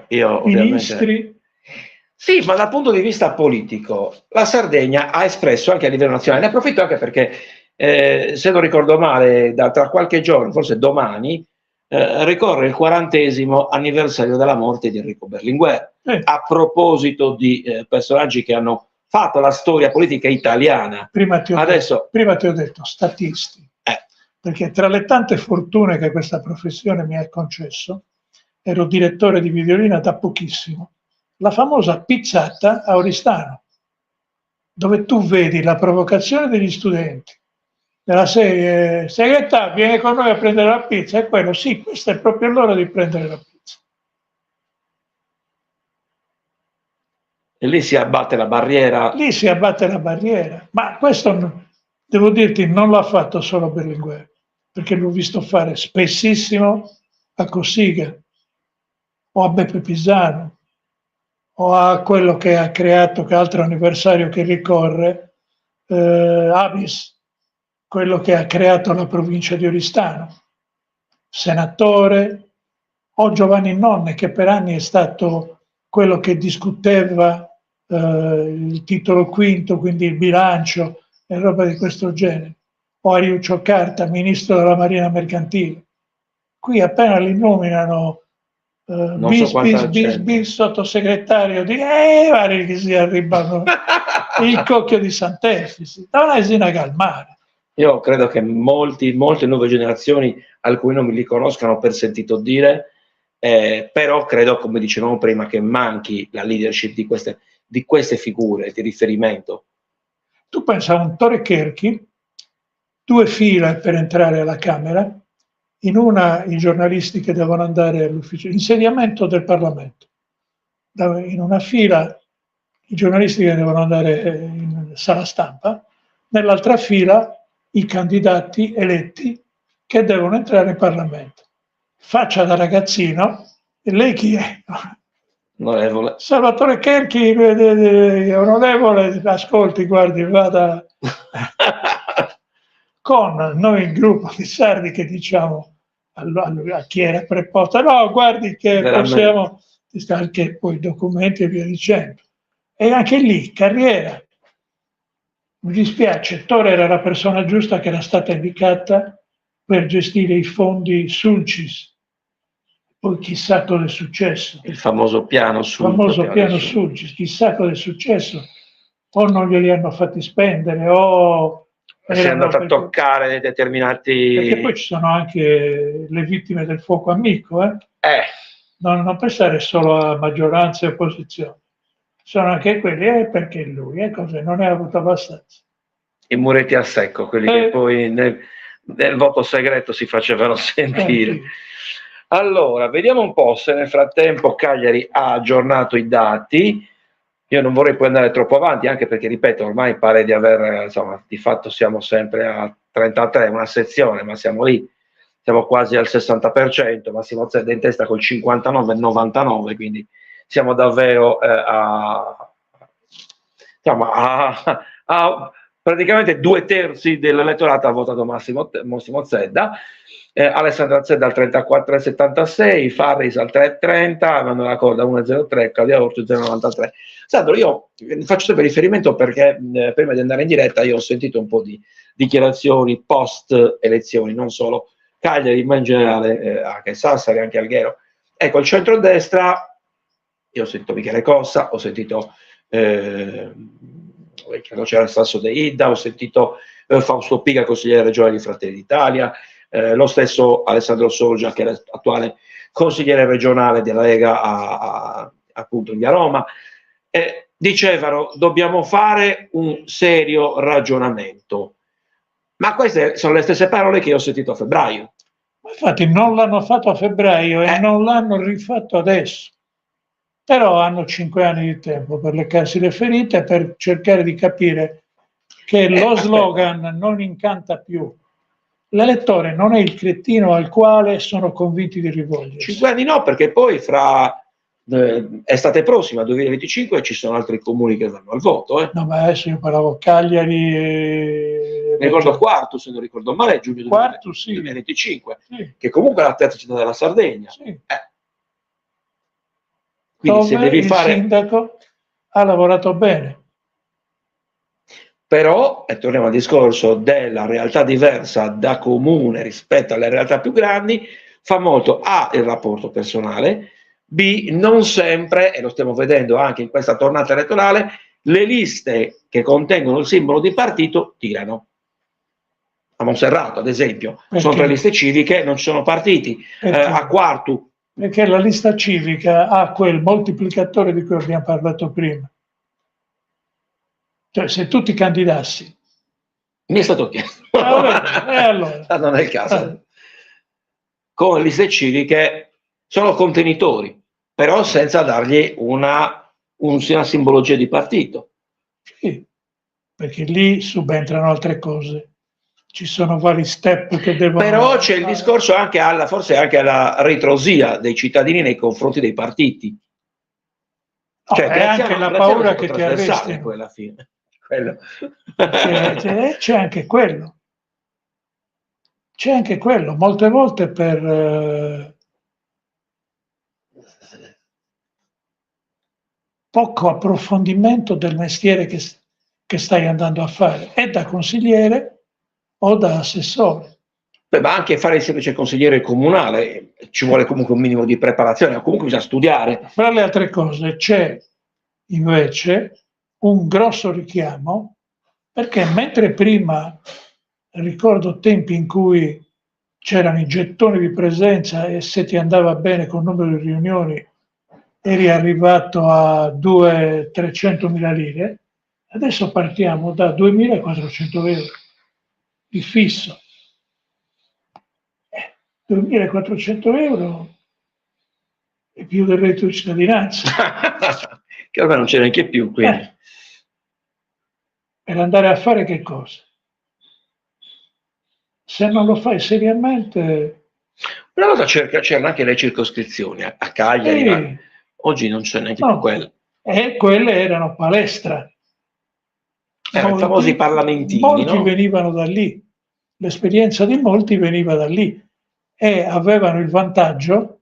io ministri. Sì, ma dal punto di vista politico, la Sardegna ha espresso anche a livello nazionale. Ne approfitto anche perché, se non ricordo male, tra qualche giorno, forse domani, ricorre il 40° anniversario della morte di Enrico Berlinguer. A proposito di personaggi che hanno fatto la storia politica italiana. Prima ti ho detto statisti, perché tra le tante fortune che questa professione mi ha concesso, ero direttore di videolina da pochissimo. La famosa pizzata a Oristano, dove tu vedi la provocazione degli studenti della serie: Segretario, vieni con noi a prendere la pizza, e quello: sì, questa è proprio l'ora di prendere la pizza. E lì si abbatte la barriera. Lì si abbatte la barriera, ma questo, devo dirti, non l'ha fatto solo Berlinguer, perché l'ho visto fare spessissimo a Cossiga, o a Beppe Pisano, o a quello che ha creato, che altro anniversario che ricorre, Avis, quello che ha creato la provincia di Oristano, senatore, o Giovanni Nonne, che per anni è stato quello che discuteva il titolo quinto, quindi il bilancio e roba di questo genere, o Ariuccio Carta, ministro della Marina Mercantile. Qui appena li nominano bis sottosegretario di pare che si arrivano il cocchio di Sant'Efisi, da un'esina calmare. Io credo che molte nuove generazioni, alcuni non li conoscano per sentito dire, però credo, come dicevamo prima, che manchi la leadership di queste figure di riferimento. Tu pensa a un Tore Kerchi, 2 file per entrare alla Camera, in una i giornalisti che devono andare all'ufficio, insediamento del Parlamento, in una fila i giornalisti che devono andare in sala stampa, nell'altra fila i candidati eletti che devono entrare in Parlamento. Faccia da ragazzino, e lei chi è? Onorevole Salvatore Kerchi, onorevole, ascolti, guardi, vada con noi il gruppo di sardi che diciamo a chi era preposto: no, guardi che possiamo, anche poi documenti e via dicendo. E anche lì, carriera. Mi dispiace, Tore era la persona giusta che era stata indicata per gestire i fondi Sulcis. Poi chissà cosa è successo. Il famoso piano Sulcis, chissà cosa è successo. O non glieli hanno fatti spendere, o si è andato a toccare determinati... Perché poi ci sono anche le vittime del fuoco amico, Non pensare solo a maggioranza e opposizione. Sono anche quelli, perché lui, così, non ne ha avuto abbastanza. I muretti a secco, quelli che poi nel voto segreto si facevano sentire. Allora, vediamo un po' se nel frattempo Cagliari ha aggiornato i dati. Io non vorrei poi andare troppo avanti, anche perché, ripeto, ormai pare di aver, insomma, di fatto siamo sempre a 33, una sezione, ma siamo lì, siamo quasi al 60%, Massimo Zedda in testa col 59,99, quindi siamo davvero a praticamente 2/3 dell'elettorato ha votato Massimo Zedda. Alessandra Zedda al 34,76, Farris al 3,30, Emanuela Corda 1,03, Claudia Ortu 0,93. Sandro, io faccio sempre riferimento perché prima di andare in diretta io ho sentito un po' di dichiarazioni post elezioni, non solo Cagliari ma in generale, anche Sassari, anche Alghero. Ecco, il centrodestra, io ho sentito Michele Cossa, ho sentito credo c'era il Sasso De Ida, ho sentito Fausto Piga, consigliere regionale di Fratelli d'Italia, lo stesso Alessandro Sorgia, che è l'attuale consigliere regionale della Lega appunto in via Roma, dicevano dobbiamo fare un serio ragionamento. Ma queste sono le stesse parole che io ho sentito a febbraio. Infatti non l'hanno fatto a febbraio e non l'hanno rifatto adesso. Però hanno 5 anni di tempo per leccarsi le ferite, per cercare di capire che lo slogan non incanta più. L'elettore non è il cretino al quale sono convinti di rivolgersi. 5 anni no, perché poi fra estate prossima, 2025, ci sono altri comuni che vanno al voto. No, ma adesso io parlavo Cagliari mi ricordo Quartu, se non ricordo male, giugno 2025, sì. Che comunque è la terza città della Sardegna. Sì. Quindi dove se devi fare... il sindaco ha lavorato bene. Però, e torniamo al discorso della realtà diversa da comune rispetto alle realtà più grandi, fa molto A, il rapporto personale, B, non sempre, e lo stiamo vedendo anche in questa tornata elettorale, le liste che contengono il simbolo di partito tirano. A Monserrato, ad esempio, sono 3 liste civiche, non ci sono partiti. A Quartu. Perché la lista civica ha quel moltiplicatore di cui abbiamo parlato prima. Cioè, se tu ti candidassi... Mi è stato chiesto. Allora. Non è il caso. Con le liste civiche sono contenitori, però senza dargli una simbologia di partito. Sì, perché lì subentrano altre cose. Ci sono vari step che devono... Però c'è il discorso anche forse anche alla ritrosia dei cittadini nei confronti dei partiti. No, cioè, è anche la paura che ti arrestino. Poi alla fine. C'è anche quello. C'è anche quello. Molte volte per poco approfondimento del mestiere che stai andando a fare, è da consigliere o da assessore. Beh, ma anche fare il semplice consigliere comunale ci vuole comunque un minimo di preparazione, o comunque bisogna studiare. Fra le altre cose c'è invece un grosso richiamo, perché mentre prima ricordo tempi in cui c'erano i gettoni di presenza e se ti andava bene con il numero di riunioni eri arrivato a 200-300 mila lire, adesso partiamo da 2.400 euro di fisso. 2.400 euro è più del reddito di cittadinanza. Che ormai non c'è neanche più, quindi. Per andare a fare che cosa? Se non lo fai seriamente... Una volta c'erano anche le circoscrizioni a Cagliari, ma oggi non c'è neanche più quelle. E quelle erano palestra. Erano i famosi parlamentini, molti venivano da lì. L'esperienza di molti veniva da lì e avevano il vantaggio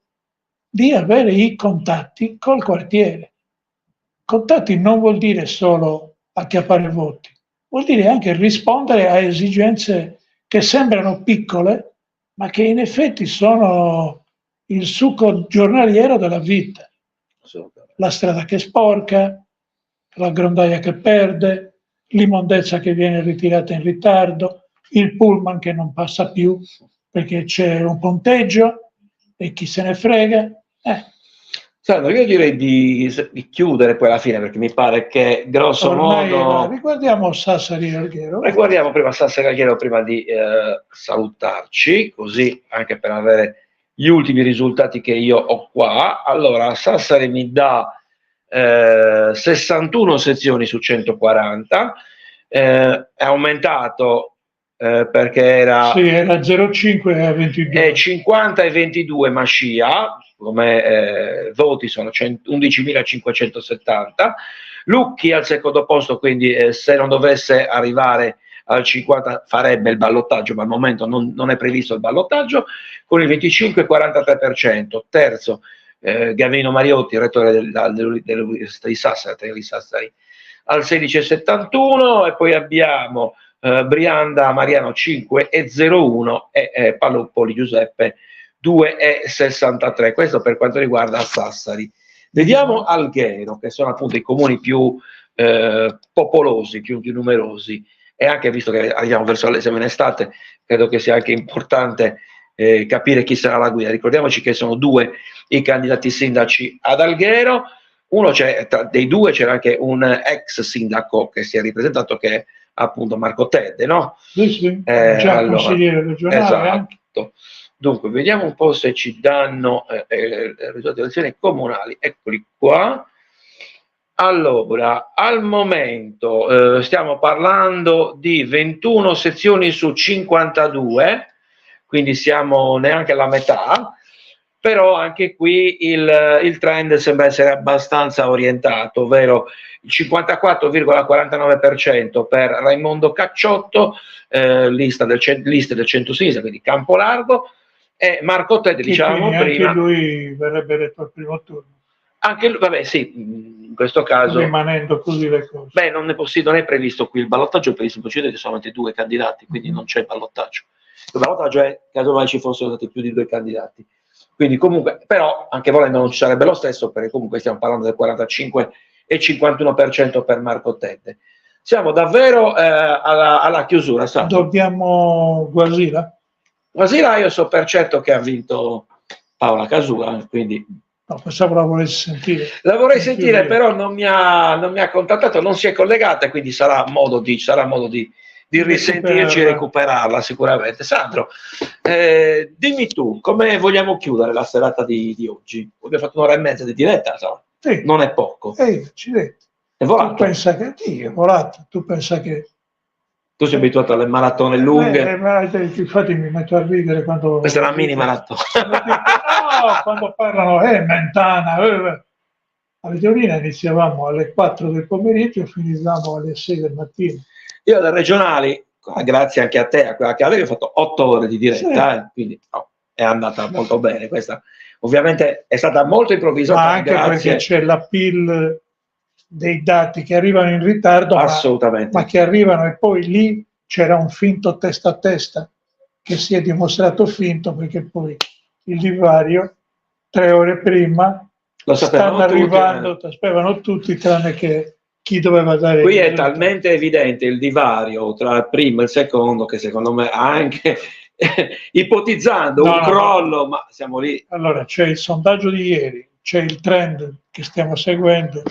di avere i contatti col quartiere. Contatti non vuol dire solo acchiappare voti, vuol dire anche rispondere a esigenze che sembrano piccole, ma che in effetti sono il succo giornaliero della vita. La strada che sporca, la grondaia che perde, l'immondezza che viene ritirata in ritardo, il pullman che non passa più perché c'è un ponteggio e chi se ne frega. Sandro, io direi di chiudere poi alla fine, perché mi pare che grosso modo... Riguardiamo Sassari e Alghero. Riguardiamo prima Sassari e Alghero prima di salutarci, così anche per avere gli ultimi risultati che io ho qua. Allora, Sassari mi dà 61 sezioni su 140, è aumentato perché era... Sì, era 0,5 a 22. 50 e 22 Mascia, come voti sono 11.570. Lucchi al secondo posto, quindi se non dovesse arrivare al 50 farebbe il ballottaggio, ma al momento non è previsto il ballottaggio, con il 25,43%. Terzo Gavino Mariotti, rettore dell'Università di Sassari, al 16,71, e poi abbiamo Brianda Mariano 5,01 e Paloppoli Giuseppe 2,63. Questo per quanto riguarda Sassari. Vediamo Alghero, che sono appunto i comuni più popolosi, più numerosi. e anche visto che arriviamo verso l'esame in estate, credo che sia anche importante capire chi sarà la guida. Ricordiamoci che sono 2 i candidati sindaci ad Alghero, dei 2 c'era anche un ex sindaco che si è ripresentato, che è appunto Marco Tedde, no? Sì, già allora, consigliere regionale. Esatto. Dunque, vediamo un po' se ci danno i risultati delle elezioni comunali. Eccoli qua. Allora, al momento stiamo parlando di 21 sezioni su 52, quindi siamo neanche alla metà, però anche qui il trend sembra essere abbastanza orientato, ovvero il 54,49% per Raimondo Cacciotto, lista del centro-sinistra, quindi campo largo, e Marco Tedde, diciamo prima. Anche lui verrebbe eletto al primo turno. Anche lui, vabbè, sì, in questo caso. Rimanendo così le cose. Beh, non è previsto qui il ballottaggio, per il semplice motivo che solamente 2 candidati, quindi non c'è ballottaggio. Il ballottaggio è caso mai ci fossero stati più di 2 candidati. Quindi comunque, però, anche volendo non ci sarebbe lo stesso, perché comunque stiamo parlando del 45 e 51% per Marco Tedde. Siamo davvero alla chiusura. Dobbiamo Guasira? Guasira, io so per certo che ha vinto Paola Casula, quindi... No, pensavo la volessi sentire. La vorrei sentire, però non mi ha contattato, non si è collegata, quindi sarà modo di risentirci e recuperarla sicuramente. Sandro, dimmi tu, come vogliamo chiudere la serata di oggi? Abbiamo fatto 1 ora e mezza di diretta, sì. Non è poco. Accidenti. È volato. Tu pensa che è volato, tu pensa che... Tu sei abituato alle maratone lunghe. Infatti mi metto a ridere quando... Questa è una mini maratona. No, quando parlano, Mentana. Alle teorie iniziavamo alle 4 del pomeriggio e finivamo alle 6 del mattino. Io alle regionali, grazie anche a te, a quella che avevi, ho fatto 8 ore di diretta, sì. Quindi è andata molto bene. Questa ovviamente è stata molto improvvisata. Ma anche perché c'è l'appeal dei dati che arrivano in ritardo, assolutamente, ma che arrivano, e poi lì c'era un finto testa a testa che si è dimostrato finto, perché poi il divario 3 ore prima stanno arrivando, sapevano tutti tranne che chi doveva dare. Qui è talmente evidente il divario tra il primo e il secondo che secondo me anche ipotizzando un crollo, ma siamo lì. Allora c'è il sondaggio di ieri, c'è il trend che stiamo seguendo,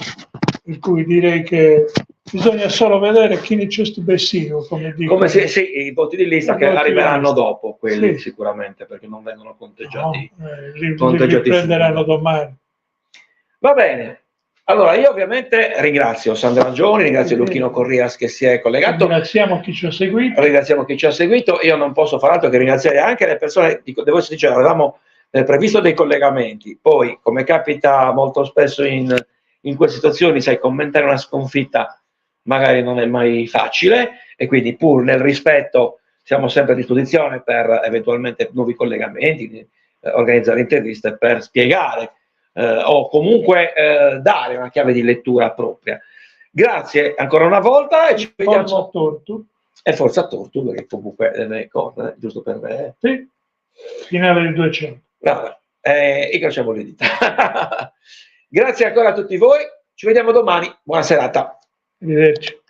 per cui direi che bisogna solo vedere chi ne c'è sto bessino, come dico. Come se i voti di lista che arriveranno dopo, quelli sicuramente, perché non vengono conteggiati. Li prenderanno domani. Va bene. Allora, io ovviamente ringrazio Sandra Gioni, ringrazio Lucchino Corrias che si è collegato. Ringraziamo chi ci ha seguito. Io non posso fare altro che ringraziare anche le persone, devo essere sincero, avevamo previsto dei collegamenti, poi come capita molto spesso in queste situazioni, sai, commentare una sconfitta magari non è mai facile, e quindi pur nel rispetto siamo sempre a disposizione per eventualmente nuovi collegamenti, organizzare interviste per spiegare o comunque dare una chiave di lettura propria. Grazie ancora una volta e ci vediamo. Forza Tortu. E forza Tortu, perché comunque deve correre, giusto per me. Sì, finale del 200. Guarda, incrociamo le dita. Grazie ancora a tutti voi, ci vediamo domani, buona serata. Arrivederci.